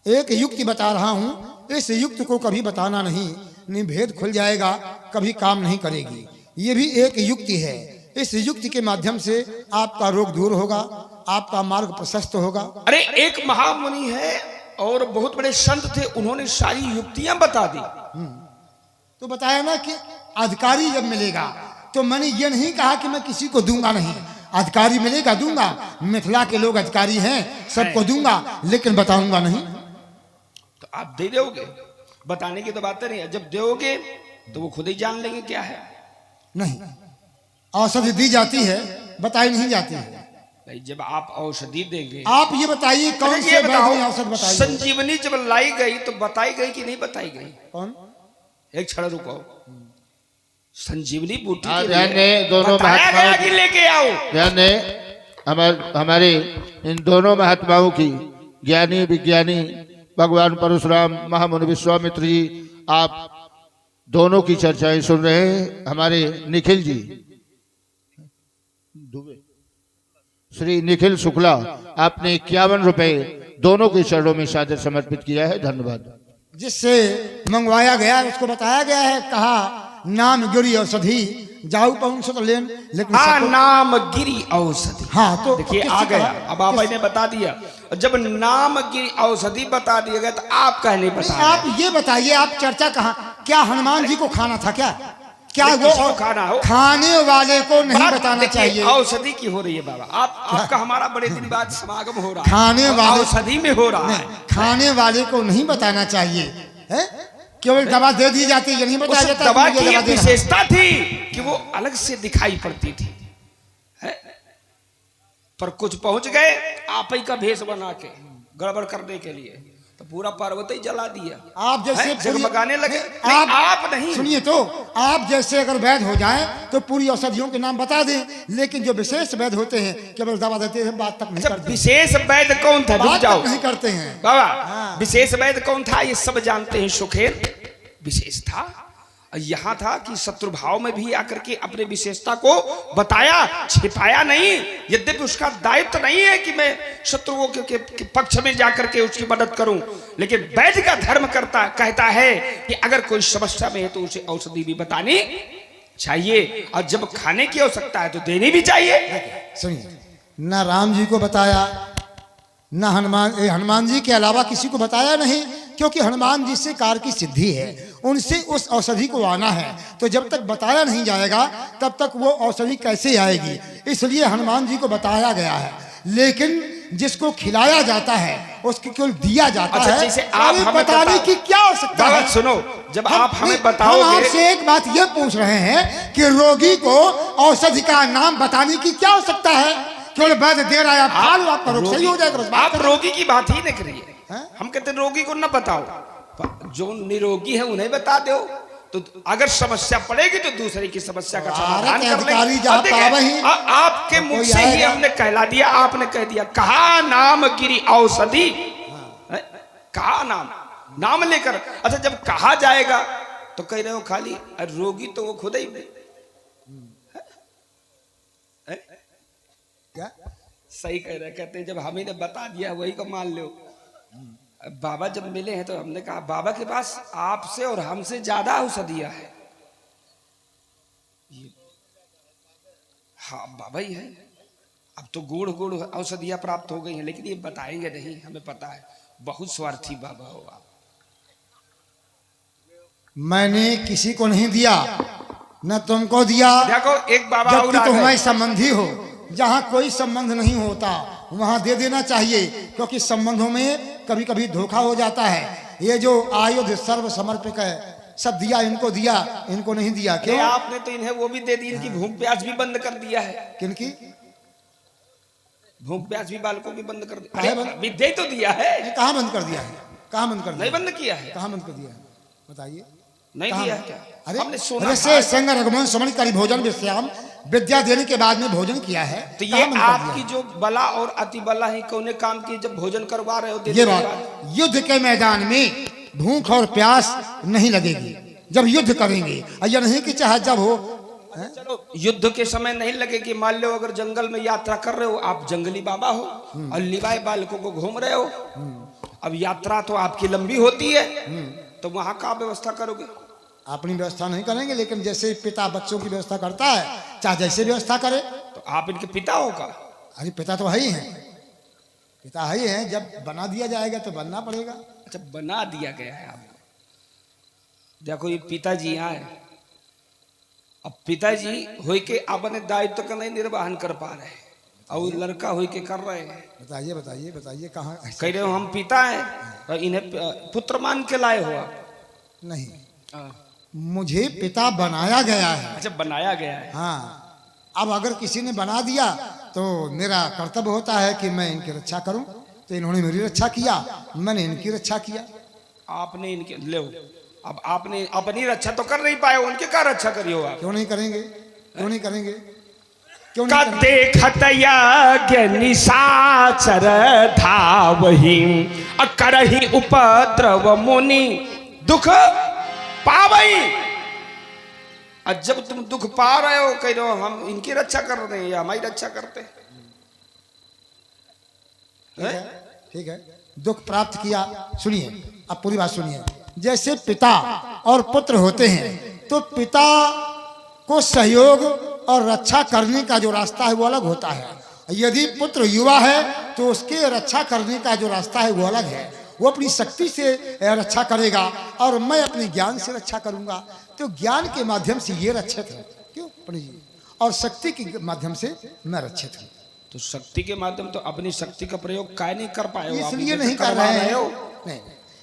एक युक्ति बता रहा हूँ। इस युक्ति को कभी बताना नहीं, भेद खुल जाएगा, कभी काम नहीं करेगी। ये भी एक युक्ति है। इस युक्ति के माध्यम से आपका रोग दूर होगा, आपका मार्ग प्रशस्त होगा। अरे एक महामुनि है और बहुत बड़े संत थे, उन्होंने सारी युक्तियां बता दी। तो बताया ना कि अधिकारी जब मिलेगा, तो मैंने ये नहीं कहा कि मैं किसी को दूंगा नहीं, अधिकारी मिलेगा दूंगा। मिथिला के लोग अधिकारी हैं, सबको दूंगा, लेकिन बताऊंगा नहीं। तो आप दे दोगे, बताने की तो बात नहीं है। जब दोगे तो वो खुद ही जान लेंगे क्या है। नहीं, औषधि दी जाती है, बताई नहीं जाती है। भाई जब आप औषधि देंगे, आप ये बताइए कौन अच्छा, से ये वैद्य बताओ, ने औषध बताई? संजीवनी जब लाई गई तो बताई गई कि नहीं बताई गई? कौन? एक क्षण रुको। संजीवनी बूटी हाँ, के ध्यान लिए दें, दोनों बताया महात्माओं गया की- कि लेके आओ। ध्यान हमारे इन दोनों महात्माओं की, ज्ञानी विज्ञानी भगवान परशुराम महामुनि विश्वामित्र जी, आप दोनों की चर्चाएं सुन रहे हैं। हमारे निखिल जी, श्री निखिल शुक्ला, आपने 51 रुपए दोनों के चरणों में सादर समर्पित किया है, धन्यवाद। जिससे मंगवाया गया उसको बताया गया है, कहा नाम गिरी औषधि जाऊ पहुंच तो लेन, लेकिन हाँ, सबको- नाम गिरी औषधि। हाँ, तो देखिए किसी आ गया, का- अब आप ने बता दिया। और जब नाम गिरी औषधि बता दिया गया तो आप कहने नहीं, बता आप ये बताइए, आप चर्चा कहाँ, क्या हनुमान जी को खाना था क्या? क्या अरे वो किसी को खाना हो? खाने वाले को नहीं बात बताना देखिए, चाहिए? औषधि की हो रही है बाबा। आपका हमारा बड़े दिन बाद समागम हो रहा है, खाने और वाले- औषधि में हो रहा नहीं, है। खाने वाले को नहीं बताना चाहिए, है? केवल दवा दे दी जाती है, ये नहीं बताया उस जाता दवा कि ये की दवा एक दे रहा है। विशेषता थी कि वो अलग से दिखाई पड़ती थी, है? पर कुछ पहुंच गए आप ही का भेष बना के गड़बड़ करने के लिए, तो पूरा पर्वत ही जला दिया। आप जैसे है? पूरी- जगमगाने लगे। नहीं, नहीं, आप नहीं। सुनिए, तो आप जैसे अगर वैद्य हो जाएं तो पूरी औषधियों के नाम बता दें, लेकिन जो विशेष वैद्य होते हैं केवल दवा देते हैं, बात तक नहीं अच्छा, करते, विशेष वैद्य कौन था? रुक बात जाओ तक नहीं करते हैं। बाबा। हाँ। विशेष वैद्य कौन था ये सब जानते हैं। सुखेर विशेष था। यहाँ था कि शत्रु भाव में भी आकर के अपने विशेषता को बताया, छिपाया नहीं। यद्यपि उसका दायित्व नहीं है कि मैं शत्रुओं के पक्ष में जाकर के उसकी मदद करूं, लेकिन वैद्य का धर्म कहता है कि अगर कोई समस्या में है तो उसे औषधि भी बतानी चाहिए, और जब खाने की आवश्यकता है तो देनी भी चाहिए। सुनिए, न राम जी को बताया, न हनुमान जी के अलावा किसी को बताया नहीं, क्योंकि हनुमान जी से कार्य की सिद्धि है, उनसे उस औषधि को आना है। तो जब तक बताया नहीं जाएगा तब तक वो औषधि कैसे आएगी, इसलिए हनुमान जी को बताया गया है। लेकिन जिसको खिलाया जाता है उसको केवल दिया जाता अच्छा, है। जैसे आप अरे हमें बताने बताओ। की क्या आवश्यकता बाबा है? सुनो, जब आप हमें हम बताओगे, आपसे एक बात ये पूछ रहे हैं कि रोगी को औषधि का नाम बताने की क्या आवश्यकता है? केवल वैद्य दे रहा है, आप खा लो, आपका रोग सही हो जाएगा, बस बात आप खत्म। रोगी की बात ही नहीं करिए। हैं? हम कहते हैं रोगी को न बताओ, जो निरोगी है उन्हें बता दो। तो अगर समस्या पड़ेगी तो दूसरे की समस्या का समाधान कर अधिकारी लेंगे। जहाँ अब देखिए, पावे ही, आपके तो मुख कोई से ही आएगा। हमने कहला दिया, आपने कह दिया कहा नाम गिरी औषधि, है? कहा नाम लेकर। अच्छा, जब कहा जाएगा तो कह रहे हो खाली रोगी तो वो खुद ही क्या? सही कह रहे, कहते हैं जब हम ही ने बता दिया वही को मान लो। बाबा जब मिले हैं तो हमने कहा बाबा के पास आपसे और हमसे ज्यादा औषधियां है। हाँ बाबा ही है। अब तो गुड़ गुड़ औषधियां प्राप्त हो गई हैं, लेकिन ये बताएंगे नहीं, हमें पता है। बहुत स्वार्थी बाबा हो आप। मैंने किसी को नहीं दिया, न तुमको दिया। देखो एक बाबा और जबकि आ तुम गए। हमारे संबंधी हो। जहाँ कोई संबंध नहीं होता वहाँ दे देना चाहिए, क्योंकि संबंधों में कभी कभी धोखा हो जाता है। ये जो आयुध सर्व समर्पित है, सब दिया, इनको दिया, इनको नहीं दिया। अरे क्यों? आपने तो इन्हें वो भी दे दी, इनकी भूख प्यास भी बंद कर दिया है। किनकी? भूख प्यास भी बालकों की बंद कर दी। काहे बंद? अभी दे तो दिया है, कहाँ बंद कर दिया है? कहाँ बंद कर दिया? नहीं बंद किया है। कहाँ बंद कर दिया है? बताइए। नहीं कहाँ? दिया है क्या? अरे हमने सुना रसे था। संग रघुवन समण करी भोजन विश्राम, विद्या देने के बाद में भोजन किया है। तो ये कहाँ बंद कर आपकी दिया? जो बला और अति बला है कौने काम की, जब भोजन करवा रहे हो ये देने के बात, बाद। युद्ध के मैदान में भूख और प्यास नहीं लगेगी जब युद्ध करेंगे, और यह नहीं कि चाहे जब हो। हैं? चलो युद्ध के समय नहीं लगे कि मान लो अगर जंगल में यात्रा कर रहे हो, आप जंगली बाबा हो और लिवाए बालकों को घूम रहे हो। अब यात्रा तो आपकी लंबी होती है, तो वहां का व्यवस्था करोगे? अपनी व्यवस्था नहीं करेंगे, लेकिन जैसे पिता बच्चों की व्यवस्था करता है चाहे जैसे व्यवस्था करे। तो आप इनके पिता हो का? अरे पिता तो है ही हैं, पिता है ही हैं, जब बना दिया जाएगा तो बनना पड़ेगा। अच्छा, बना दिया गया है आपको। देखो ये पिताजी यहाँ है, अब पिताजी हो के अपने दायित्व का नहीं निर्वहन कर पा रहे हैं और वो लड़का हो के कर रहे हैं। बताइए बताइए बताइए कहाँ कह रहे हो हम पिता हैं और इन्हें पुत्र मान के लाए हो आप? नहीं, हाँ। मुझे पिता बनाया गया है। अच्छा, बनाया गया है। हाँ, अब अगर किसी ने बना दिया तो मेरा कर्तव्य होता है कि मैं इनकी रक्षा करूं। तो इन्होंने मेरी रक्षा किया, मैंने इनकी रक्षा किया। आपने इनके ले, अब आपने अपनी रक्षा तो कर नहीं पाए, उनके क्या रक्षा करी हो आप? क्यों नहीं करेंगे, क्यों नहीं करेंगे, क्यों नहीं करेंगे? देखत यज्ञ निशाचर धावहि अकरहि उपद्रव मुनि दुख पावई। और जब तुम दुख पा रहे हो, कह रहे हो हम इनकी रक्षा कर रहे हैं या हमारी रक्षा करते हैं? ठीक है, दुख प्राप्त किया। सुनिए, अब पूरी बात सुनिए। जैसे पिता और पुत्र होते हैं तो पिता को सहयोग और रक्षा करने का जो रास्ता है वो अलग होता है। यदि पुत्र युवा है तो उसके रक्षा करने का जो रास्ता है वो अलग है। वो अपनी शक्ति से रक्षा करेगा और मैं अपने ज्ञान से रक्षा करूंगा। तो ज्ञान के माध्यम से ये रक्षित है, क्यों पंडित जी, और शक्ति के माध्यम से मैं रक्षित हूँ। तो शक्ति के माध्यम तो अपनी शक्ति का प्रयोग काय नहीं कर पाए हो? इसलिए आप नहीं कर करवा रहे हो। नहीं,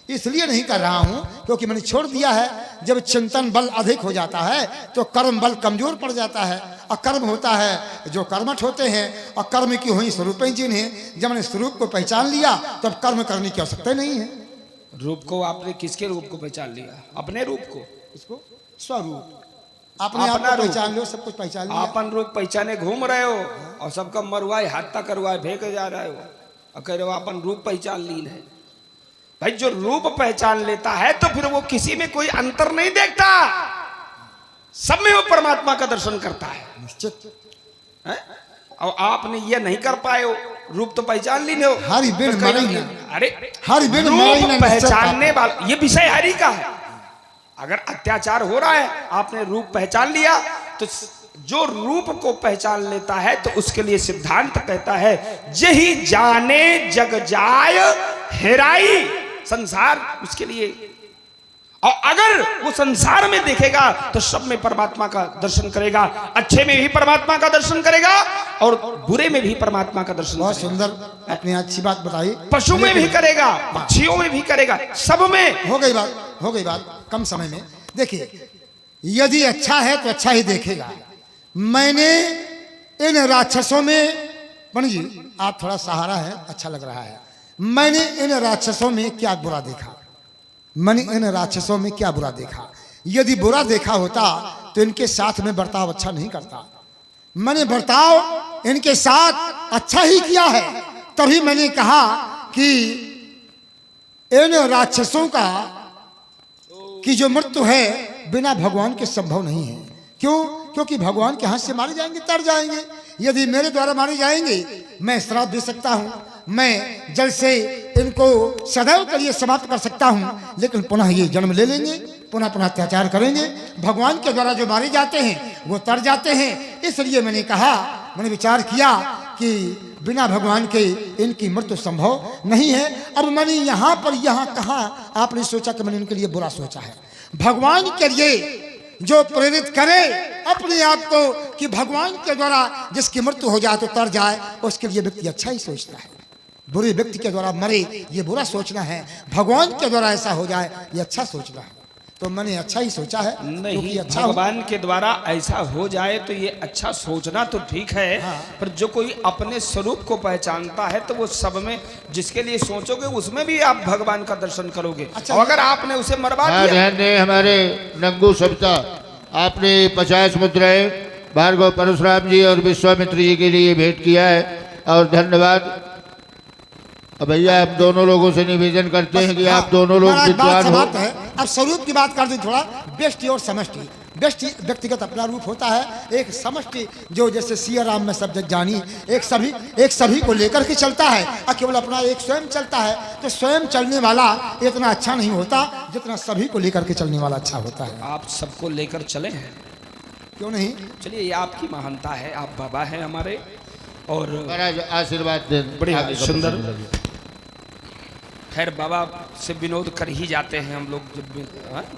इसलिए नहीं कर रहा हूं क्योंकि मैंने छोड़ दिया है। जब चिंतन बल अधिक हो जाता है तो कर्म बल कमजोर पड़ जाता है। और कर्म होता है जो कर्मठ होते हैं, और कर्म की हुई स्वरूप जिन्हें, जब मैंने स्वरूप को पहचान लिया तब तो कर्म करने की आवश्यकता नहीं है। रूप को आपने किसके रूप को पहचान लिया? अपने रूप को, इसको स्वरूप अपने आप को पहचान लो, सब कुछ पहचान लिया। अपन रूप पहचाने घूम रहे हो और सबका मरवाए हाथा करवाए फेंके जा रहे हो और कह रहे हो अपन रूप पहचान ली है। भाई जो रूप पहचान लेता है तो फिर वो किसी में कोई अंतर नहीं देखता, सब में वो परमात्मा का दर्शन करता है। निश्चित है? और आपने ये नहीं कर पाए हो, रूप तो पहचान ली हो। हरि बिन तो कहीं मरई ना- ना। अरे हरि बिन मरई रूप ना पहचानने वाला ये विषय हरि का है। अगर अत्याचार हो रहा है, आपने रूप पहचान लिया, तो जो रूप को पहचान लेता है तो उसके लिए सिद्धांत कहता है जही जाने जग जाय हेराई। संसार उसके लिए, और अगर वो संसार में देखेगा तो सब में परमात्मा का दर्शन करेगा। अच्छे में भी परमात्मा का दर्शन करेगा और बुरे में भी परमात्मा का दर्शन बहुत करेगा। सुंदर अपनी अच्छी बात बताई। पशु में भी करेगा, पक्षियों में भी करेगा, सब में। हो गई बात कम समय में। देखिए, यदि अच्छा है तो अच्छा ही देखेगा। मैंने इन राक्षसों में, पंडित जी आप थोड़ा सहारा है, अच्छा लग रहा है। मैंने इन राक्षसों में क्या बुरा देखा, मैंने इन राक्षसों में क्या बुरा देखा। यदि बुरा देखा होता तो इनके साथ में बर्ताव अच्छा नहीं करता। मैंने बर्ताव इनके साथ अच्छा ही किया है, तभी मैंने कहा कि इन राक्षसों का की जो मृत्यु है बिना भगवान के संभव नहीं है। क्यों? क्योंकि भगवान के हाथ से मारे जाएंगे, तर जाएंगे। यदि मेरे द्वारा मारे जाएंगे, मैं श्राप दे सकता हूं, मैं जल से इनको सदैव के लिए समाप्त कर सकता हूं, लेकिन पुनः ये जन्म ले लेंगे, पुनः पुनः अत्याचार करेंगे। भगवान के द्वारा जो मारे जाते हैं वो तर जाते हैं। इसलिए मैंने कहा, मैंने विचार किया कि बिना भगवान के इनकी मृत्यु संभव नहीं है। अब मैंने यहाँ पर यहाँ कहा आपने सोचा कि मैंने इनके लिए बुरा सोचा है। भगवान के लिए जो प्रेरित करे अपने आप को कि भगवान के द्वारा जिसकी मृत्यु हो जाए तो तर जाए, उसके लिए व्यक्ति अच्छा ही सोचता है। बुरे व्यक्ति के द्वारा मरे ये बुरा सोचना है, भगवान के द्वारा ऐसा हो जाए ये अच्छा सोचना है। तो मैंने अच्छा ही सोचा है। नहीं, अच्छा भगवान के द्वारा ऐसा हो जाए तो ये अच्छा सोचना तो ठीक है। हाँ। पर जो कोई अपने स्वरूप को पहचानता है तो वो सब में जिसके लिए सोचोगे उसमें भी आप भगवान का दर्शन करोगे। अच्छा, और अगर आपने उसे मरवा दिया, ध्यान दें हमारे नंगू सविता, आपने 50 मुद्राएं भार्गव परशुराम जी और विश्वामित्र जी के लिए भेंट किया है, और धन्यवाद। अब भैया आप दोनों लोगों से निवेदन करते हैं कि आप दोनों लोग बात विद्वान हो। समाप्त है। अब स्वरूप की बात कर दें थोड़ा। व्यष्टि और समष्टि। व्यष्टि व्यक्तिगत अपना रूप होता है, एक समष्टि जो जैसे सिया राम में सब जग जानी, एक सभी को लेकर के चलता है और केवल अपना एक स्वयं चलता है। तो स्वयं चलने वाला इतना अच्छा नहीं होता जितना सभी को लेकर के चलने वाला अच्छा होता है। आप सबको लेकर चले हैं, क्यों नहीं? चलिए ये आपकी महानता है, आप बाबा हैं हमारे और महाराज आशीर्वाद दे। बड़े आगे का सुंदर। प्रसंग लगे। खैर बाबा से विनोद कर ही जाते हैं हम लोग जब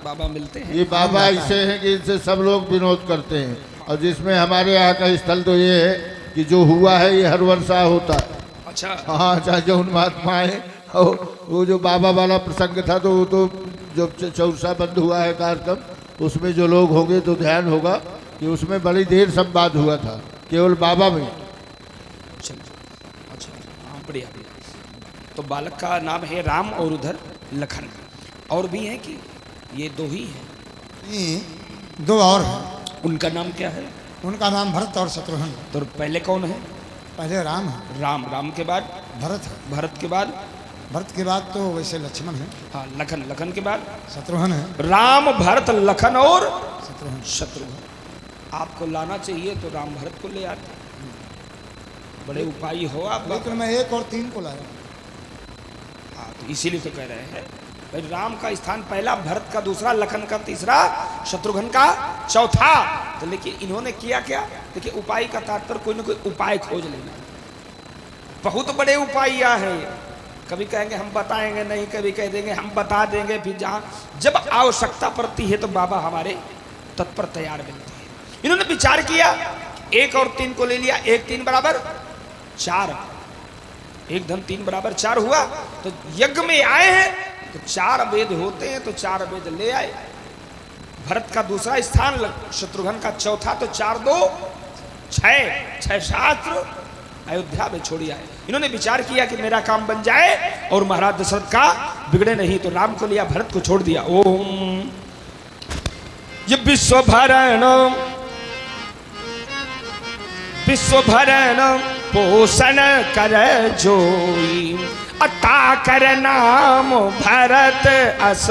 बाबा मिलते हैं। ये बाबा ऐसे हैं कि इनसे सब लोग विनोद करते हैं, और जिसमें हमारे यहाँ का स्थल तो ये है कि जो हुआ है ये हर वर्षा होता है। अच्छा हाँ, चाहे जो उन महात्मा है, और वो जो बाबा वाला प्रसंग था तो वो तो जब चौरसा बंद हुआ है कार्यक्रम, उसमें जो लोग होंगे तो ध्यान होगा कि उसमें बड़ी देर संवाद हुआ था, केवल बाबा में। चलिए अच्छा हाँ बढ़िया बढ़िया। तो बालक का नाम है राम और उधर लखन, और भी है कि ये दो ही हैं? नहीं, दो और हैं। उनका नाम क्या है? उनका नाम भरत और शत्रुघ्न। तो पहले कौन है? पहले राम है, राम, राम के बाद भरत है, भरत के बाद भरत के बाद तो वैसे लक्ष्मण है, हाँ लखन, लखन के बाद शत्रुघ्न है, राम भरत लखन और शत्रुघ्न। शत्रुघ्न। आपको लाना चाहिए तो राम भरत को ले आते, बड़े उपाय हो आप। लेकिन मैं 1 और 3 को लाया। हाँ तो इसीलिए तो कह रहे हैं भाई, राम का स्थान पहला, भरत का दूसरा, लखन का तीसरा, शत्रुघ्न का चौथा। तो लेकिन इन्होंने किया क्या? देखिए उपाय का तात्पर्य कोई ना कोई उपाय खोज लेना। बहुत बड़े उपाय हैं, कभी कहेंगे हम बताएंगे नहीं, कभी कह देंगे हम बता देंगे, फिर जहाँ जब आवश्यकता पड़ती है तो बाबा हमारे तत्पर तैयार मिलते हैं। इन्होंने विचार किया, 1 और 3 को ले लिया, 1 3 बराबर 4, 1 धन 3 बराबर 4 हुआ। तो यज्ञ में आए हैं तो 4 वेद होते हैं, तो 4 वेद ले आए। भरत का दूसरा स्थान, शत्रुघ्न का चौथा, तो 4 2 6 शास्त्र अयोध्या में छोड़ी आए। इन्होंने विचार किया कि मेरा काम बन जाए और महाराज दशरथ का बिगड़े नहीं, तो राम को लिया, भरत को छोड़ दिया। ओम ये विश्व भरण पोषण कर जोई, अता कर नाम भरत अस।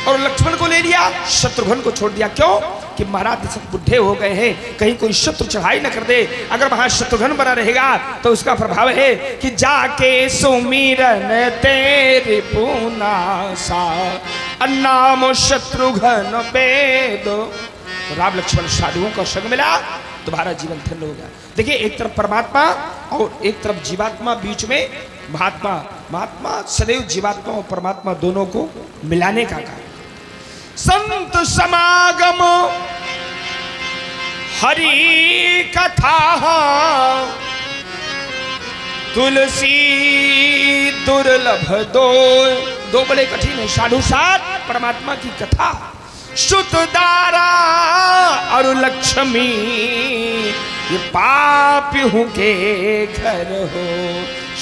और लक्ष्मण को ले लिया, शत्रुघ्न को छोड़ दिया। क्यों? कि महाराज दशरथ बुढ़े हो गए हैं, कहीं कोई शत्रु चढ़ाई न कर दे। अगर वहां शत्रुघ्न बना रहेगा तो उसका प्रभाव है कि जाके सुमिरन तेरे पुनासा, अन्नाम शत्रुघ्न वेद। तो राम लक्ष्मण साधुओं का संग मिला, तुम्हारा जीवन धन्य हो गया। देखिए एक तरफ परमात्मा और एक तरफ जीवात्मा, बीच में महात्मा। महात्मा सदैव जीवात्मा और परमात्मा दोनों को मिलाने का कार्य। संत समागम हरि कथा, तुलसी दुर्लभ दो बड़े कठिन है। साधु साथ परमात्मा की कथा, शुद्ध दारा और लक्ष्मी, ये पापियों के घर हो।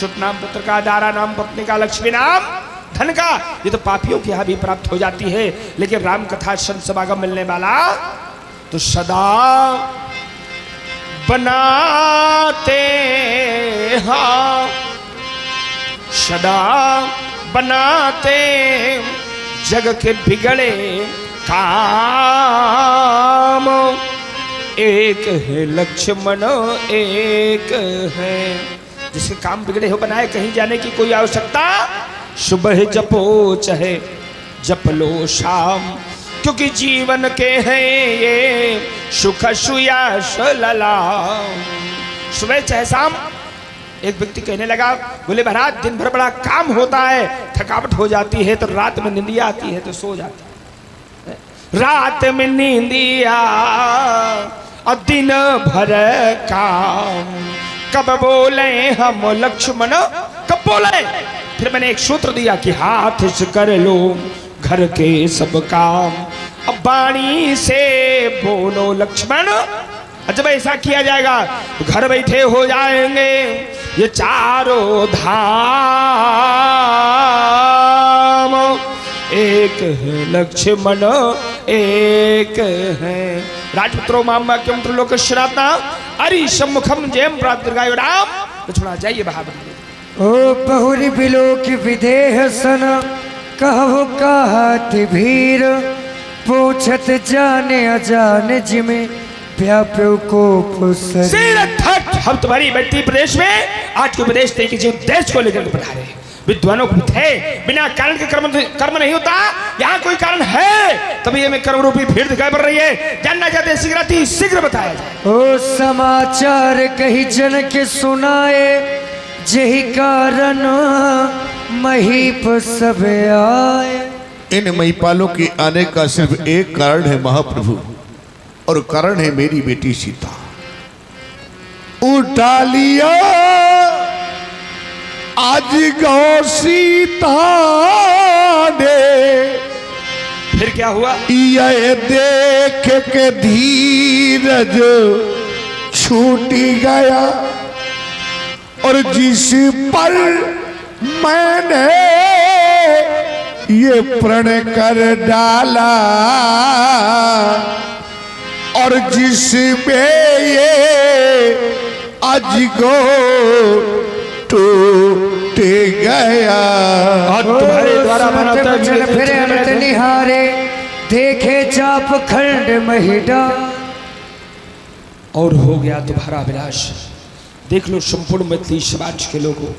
शुद्ध नाम पुत्र का, दारा नाम पत्नी का, लक्ष्मी नाम धन का, ये तो पापियों के यहाँ भी प्राप्त हो जाती है। लेकिन राम कथा संत समागम मिलने वाला तो सदा बनाते हाँ, सदा बनाते जग के बिगड़े काम। एक है लक्ष्मण एक है, जिसके काम बिगड़े हो बनाए, कहीं जाने की कोई आवश्यकता। सुबह जपो चाहे जप लो शाम, क्योंकि जीवन के हैं ये सुख सुयश ललाम। सुबह चाहे शाम। एक व्यक्ति कहने लगा, बोले महाराज दिन भर बड़ा काम होता है, थकावट हो जाती है, तो रात में नींदिया आती है तो सो जाती है। रात में नींदिया और दिन भर काम, कब बोले हम लक्ष्मण, कब बोले। फिर मैंने एक सूत्र दिया कि हाथ से कर लो घर के सब काम, अब वाणी से बोलो लक्ष्मण। जब ऐसा किया जाएगा तो घर बैठे हो जाएंगे ये चारों धाम। एक है लक्ष्मण एक है, राजपुत्रो माम वाक्यम त्रिलोकश्राता, अरि सम्मुखम जयम प्राप्त दीर्घायु राम। लक्ष्मण जाइए बहादुर। ओ बहुरी बिलो की विदेह सन, कहु कहत भीर, पूछत जाने अजाने जिमे व्याप्यो को हम तुम्हारी बैठती प्रदेश में आज को प्रदेश के देश को लेकर पधारे। विद्वानों को थे बिना कारण के कर्म नहीं होता, यहाँ कोई कारण है तब तभी हमें कर्म रूपी भीड़ दिखाई पड़ रही है। जानना चाहते हैं शीघ्र शीघ्र बताया जाए। ओ समाचार कही जन के सुनाए, यही कारण महीप सब आए। इन महिपालों के आने का सिर्फ एक कारण है महाप्रभु, और कारण है मेरी बेटी सीता। उठा लिया आज गौ सीता ने, फिर क्या हुआ? यह देख के धीरज छूटी गया, और जिस पर मैंने ये प्रण कर डाला, और जिसमें ये अजगो टूट गया। और तुम्हारे द्वारा वचन फिर अमृत निहारे, देखे चाप खंड महिडा। और हो गया तुम्हारा अभिलाष। देख लो संपूर्ण मैथिली समाज के लोगों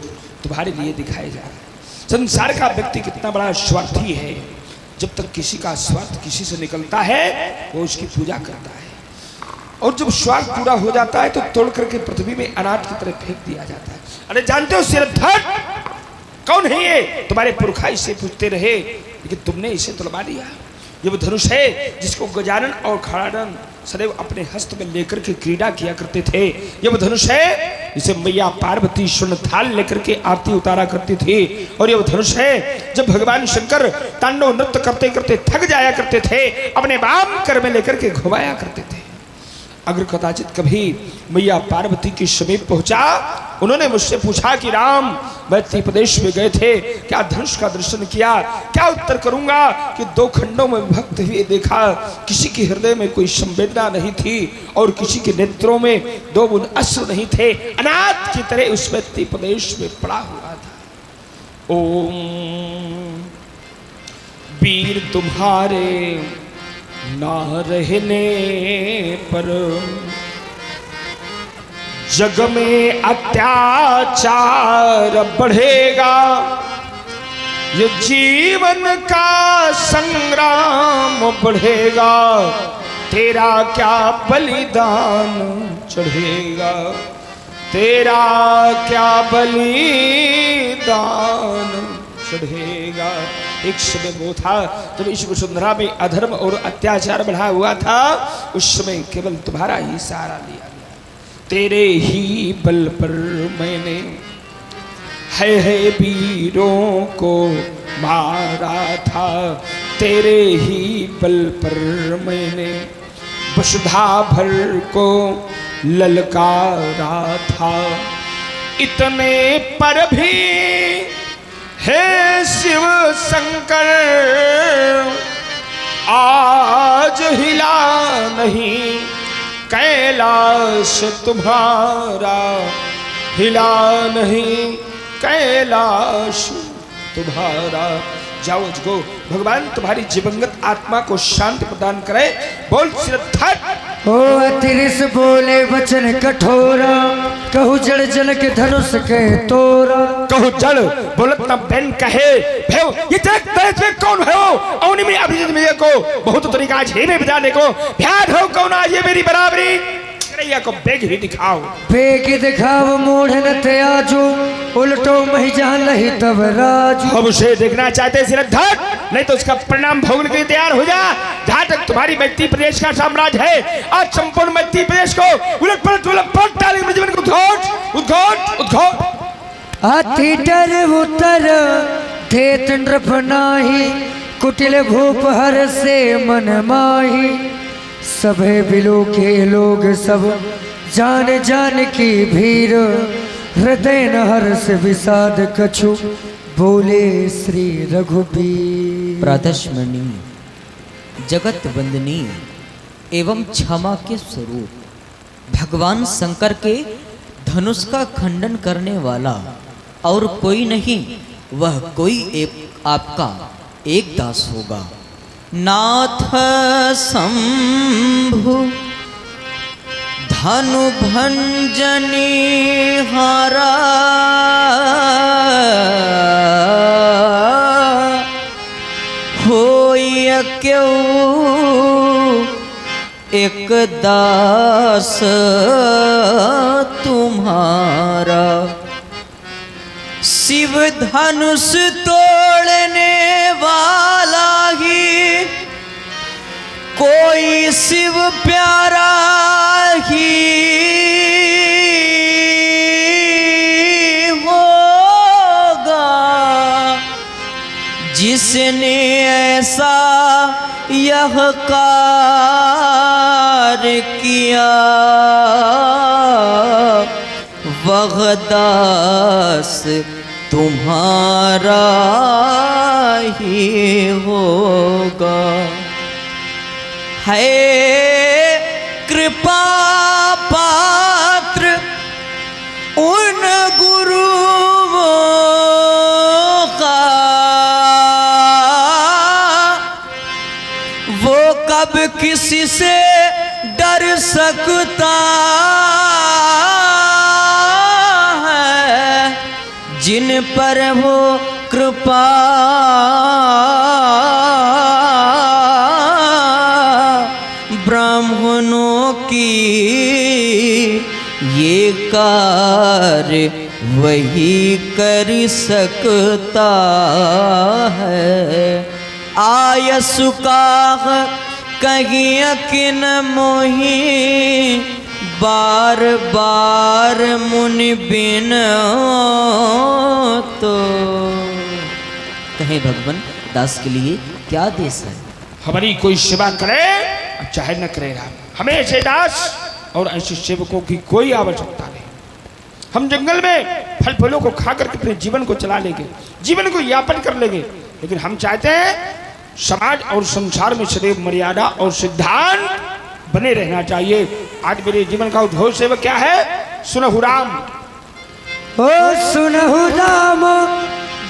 तुम्हारे लिए दिखाए जा रहे हैं। संसार का व्यक्ति कितना बड़ा स्वार्थी है। जब तक किसी का स्वार्थ किसी से निकलता है वो उसकी पूजा करता है, और जब स्वार्थ पूरा हो जाता है तो तोड़ करके पृथ्वी में अनाथ की तरह फेंक दिया जाता है। अरे जानते हो सिरधड़ कौन है ये? तुम्हारे पुरखा इसे पूछते रहे, लेकिन तुमने इसे तुलवा दिया। ये वो धनुष है जिसको गजानन और खड़ानन सदैव अपने हस्त में लेकर के क्रीड़ा किया करते थे। ये वो धनुष है जिसे मैया पार्वती स्वर्ण थाल लेकर के आरती उतारा करती थी। और ये वो धनुष है जब भगवान शंकर तांडव नृत्य करते करते थक जाया करते थे, अपने वाम कर में लेकर के घुमाया करते थे। अगर कदाचित कभी मैया पार्वती के समीप पहुंचा, उन्होंने मुझसे पूछा कि राम मैथिली प्रदेश में गए थे, क्या धनुष का दर्शन किया? क्या उत्तर करूंगा कि दो खंडों में विभक्त हुए देखा। किसी के हृदय में कोई संवेदना नहीं थी और किसी के नेत्रों में दो बूंद अश्रु नहीं थे। अनाथ की तरह उस मैथिली प्रदेश में पड़ा हुआ था। ओम वीर तुम्हारे ना रहने पर जग में अत्याचार बढ़ेगा, ये जीवन का संग्राम बढ़ेगा, तेरा क्या बलिदान चढ़ेगा, तेरा क्या बलिदान चढ़ेगा। एक समय वो था जब इस वसुंधरा में अधर्म और अत्याचार बढ़ा हुआ था, उस समय केवल तुम्हारा ही सहारा लिया गया। तेरे ही बल पर मैंने है वीरों को मारा था, तेरे ही बल पर मैंने वसुधा भर को ललकारा था। इतने पर भी हे शिव शंकर आज हिला नहीं कैलाश तुम्हारा, हिला नहीं कैलाश तुम्हारा। जाओ अजगो, भगवान तुम्हारी जीवंगत आत्मा को शांति प्रदान करे। बोल सिरधड़। ओ अतिरिस बोले वचन कठोरा, कहु जड़ जन के धनुष के तोरा। कहु जड़ बोलत न बेन कहे भेव, ये देख तेज में कौन है वो? औनी में अभिजीत में को बहुत तरीका आज ही में बजाने को ध्यान हो कौन आज ये मेरी बराबरी करैया को बेग ही दिखाओ। बेग दिखाव मूढ़ न ते आजू, उल्टो मही जहां नहीं तब राजू। हम उसे देखना चाहते सिरधड़, नहीं तो उसका परिणाम भोगने के लिए तैयार हो जा। जहां तक तुम्हारी मैथिली प्रदेश का साम्राज्य है, आज संपूर्ण मैथिली प्रदेश को उलट पलट डालेंगे। जीवन को उद्घोट उद्घोट उद्घोट। हाथी डर उतर देत नृप नाही, कुटिल भूप हर से मन माही। सभे बिलो के लोग सब जान जान की भीर, हृदय न हर्ष विषाद कछु बोले श्री रघुबीर। प्रातस्मरणीय जगत वंदनीय एवं क्षमा के स्वरूप भगवान शंकर के धनुष का खंडन करने वाला और कोई नहीं, वह कोई एक आपका एक दास होगा। नाथ शंभु धनु भंजनी हारा, होय क्यों एक दास तुम्हारा, शिव धनुष तोड़ने वाला ही कोई शिव प्यारा ही होगा, जिसने ऐसा यह कार्य किया, वह दास तुम्हारा ही होगा। है कृपा पात्र उन गुरुओं का, वो कब किसी से डर सकता है, जिन पर वो कृपा ब्राह्मणों की, ये कार्य वही कर सकता है। आयसु का कहीं अकिन मोही, बार बार मुनि बिन तो। कहे भगवान दास के लिए क्या देश है। हमारी कोई सेवा करे चाहे न करे राम, हमें ऐसे दास और ऐसे सेवकों की कोई आवश्यकता नहीं। हम जंगल में फल फूलों को खा करके अपने जीवन को चला लेंगे, जीवन को यापन कर लेंगे, लेकिन हम चाहते हैं समाज और संसार में सदैव मर्यादा और सिद्धांत बने रहना चाहिए। आज मेरे जीवन का उद्घोष सेवक क्या है, सुनहु राम। ओ सुनहु राम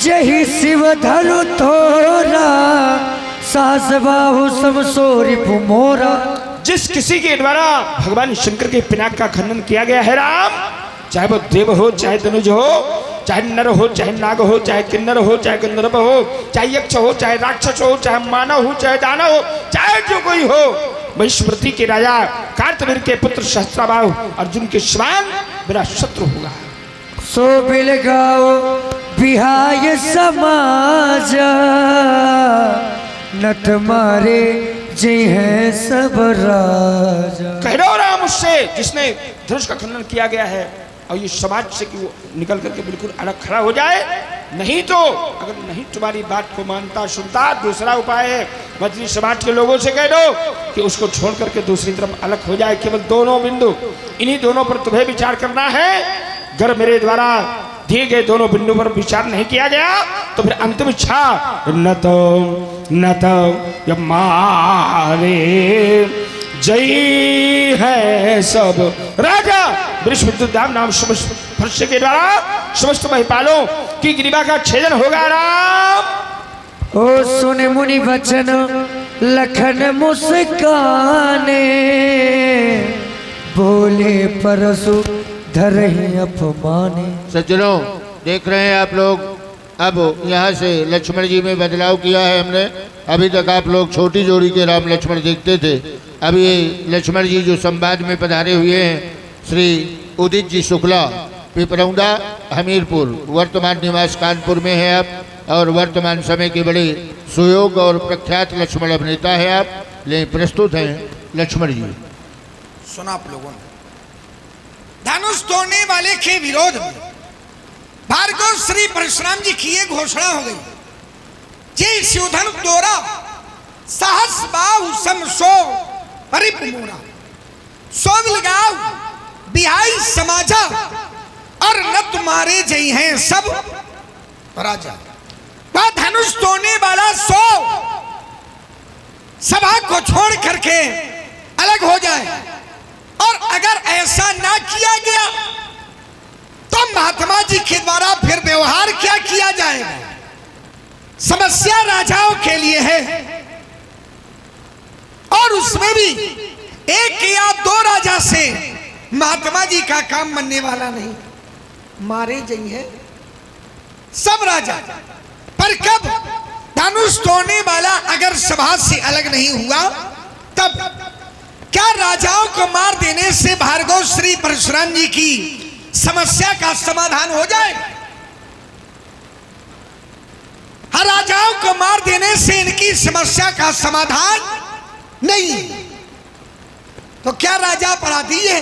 जही शिव धनु तोरा, सास बाहु समसोरी पुमोरा। जिस किसी के द्वारा भगवान शंकर के पिनाक का खंडन किया गया है राम, चाहे वो देव हो, चाहे धनुज हो, चाहे नर हो, चाहे नाग हो, चाहे किन्नर हो, चाहे गंधर्व हो, चाहे यक्ष हो, चाहे राक्षस हो, चाहे मानव हो, चाहे दानव हो, चाहे जो कोई हो, महिष्मती के राजा कार्तवीर के पुत्र सहस्त्रबाहु अर्जुन के समान मेरा शत्रु होगा। सो बिल गाओ बिहाय समाज, नट मारे जी है सब राजा। कह रहा राम उससे जिसने धनुष का खंडन किया गया है, और ये समाज से कि वो निकल करके बिल्कुल अलग खड़ा हो जाए। नहीं तो अगर नहीं तुम्हारी बात को मानता सुनता, दूसरा उपाय है मछली समाज के लोगों से कह दो कि उसको छोड़ करके दूसरी तरफ अलग हो जाए। केवल दोनों बिंदु, इन्हीं दोनों पर तुम्हें विचार करना है। अगर मेरे द्वारा दिए गए दोनों बिंदु पर विचार नहीं किया गया तो फिर अंतिम इच्छा न तो मारे जय है सब राजा बृहस्पतिदाम नाम फर्श के द्वारा समस्त महिपालों की ग्रीवा का छेदन होगा राम। ओ सुन मुनि वचन लखन मुस्काने, बोले परसु धरहि अपमाने। सज्जनों देख रहे हैं आप लोग, अब यहाँ से लक्ष्मण जी में बदलाव किया है हमने। अभी तक आप लोग छोटी जोड़ी के राम लक्ष्मण देखते थे, अभी लक्ष्मण जी जो संवाद में पधारे हुए हैं श्री उदित जी शुक्ला, पिपरौंदा हमीरपुर, वर्तमान निवास कानपुर में है आप, और वर्तमान समय के बड़े सुयोग और प्रख्यात लक्ष्मण अभिनेता है आप। ले प्रस्तुत हैं लक्ष्मण जी। सुना आप लोगों ने, धनुष तोड़ने वाले के विरोध में भार्गव श्री परशुराम जी की ये घोषणा हो गई, जे शिवधन तोरा सहस बाहु सम सो परिपुमोरा, सो लगाओ बिहाई समाजा और न तुम्हारे जई हैं सब राजा। वह धनुष तोड़ने वाला सो सभा को छोड़ करके अलग हो जाए, और अगर ऐसा ना किया गया तो महात्मा जी के द्वारा फिर व्यवहार क्या किया जाएगा। समस्या राजाओं के लिए है, और उसमें भी एक या दो राजा से महात्मा जी का काम बनने वाला नहीं, मारे जाइए सब राजा। पर कब धनुष तोड़ने वाला अगर सभा से अलग नहीं हुआ तब क्या राजाओं को मार देने से भार्गव श्री परशुराम जी की समस्या का समाधान हो जाएगा? हर राजाओं को मार देने से इनकी समस्या का समाधान नहीं। तो क्या राजा अपराधी है?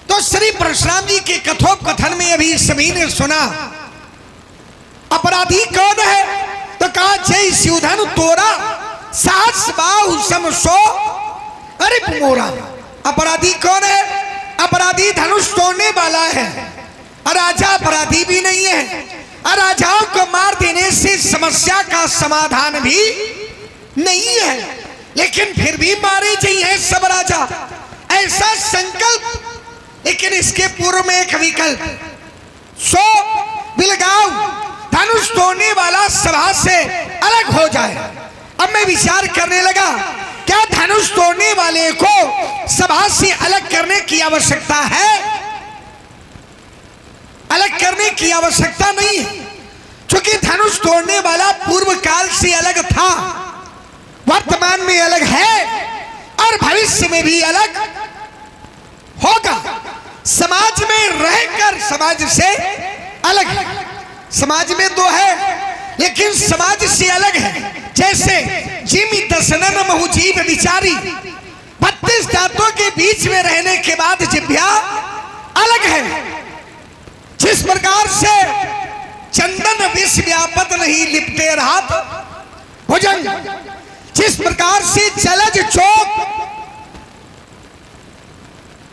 तो श्री परशुराम जी के कथोपकथन में अभी सभी ने सुना, अपराधी कौन है? तो कहा जय स्यूधन तोरा साहस बाहु समसो अरे मोरा। अपराधी कौन है? अपराधी धनुष तोड़ने वाला है। राजा अपराधी भी नहीं है। राजाओं को मार देने से समस्या का समाधान भी नहीं है, लेकिन फिर भी मारे चाहिए सब राजा, ऐसा संकल्प। लेकिन इसके पूर्व में एक विकल्प, सो बिलगाओ धनुष तोड़ने वाला सभा से अलग हो जाए। अब मैं विचार करने लगा, क्या धनुष तोड़ने वाले को सभा से अलग करने की आवश्यकता है? अलग करने की आवश्यकता नहीं है, क्योंकि धनुष तोड़ने वाला पूर्व काल से अलग था, वर्तमान में अलग है और भविष्य में भी अलग होगा। समाज में रहकर समाज से अलग है। समाज में तो है लेकिन समाज से अलग है। जैसे जिमी दसनन महु जीव विचारी, 32 दांतों के बीच में रहने के बाद जिह्वा अलग है। जिस प्रकार से चंदन विष व्यापत नहीं लिपटे रात भुजंग, जिस प्रकार से जलज चौक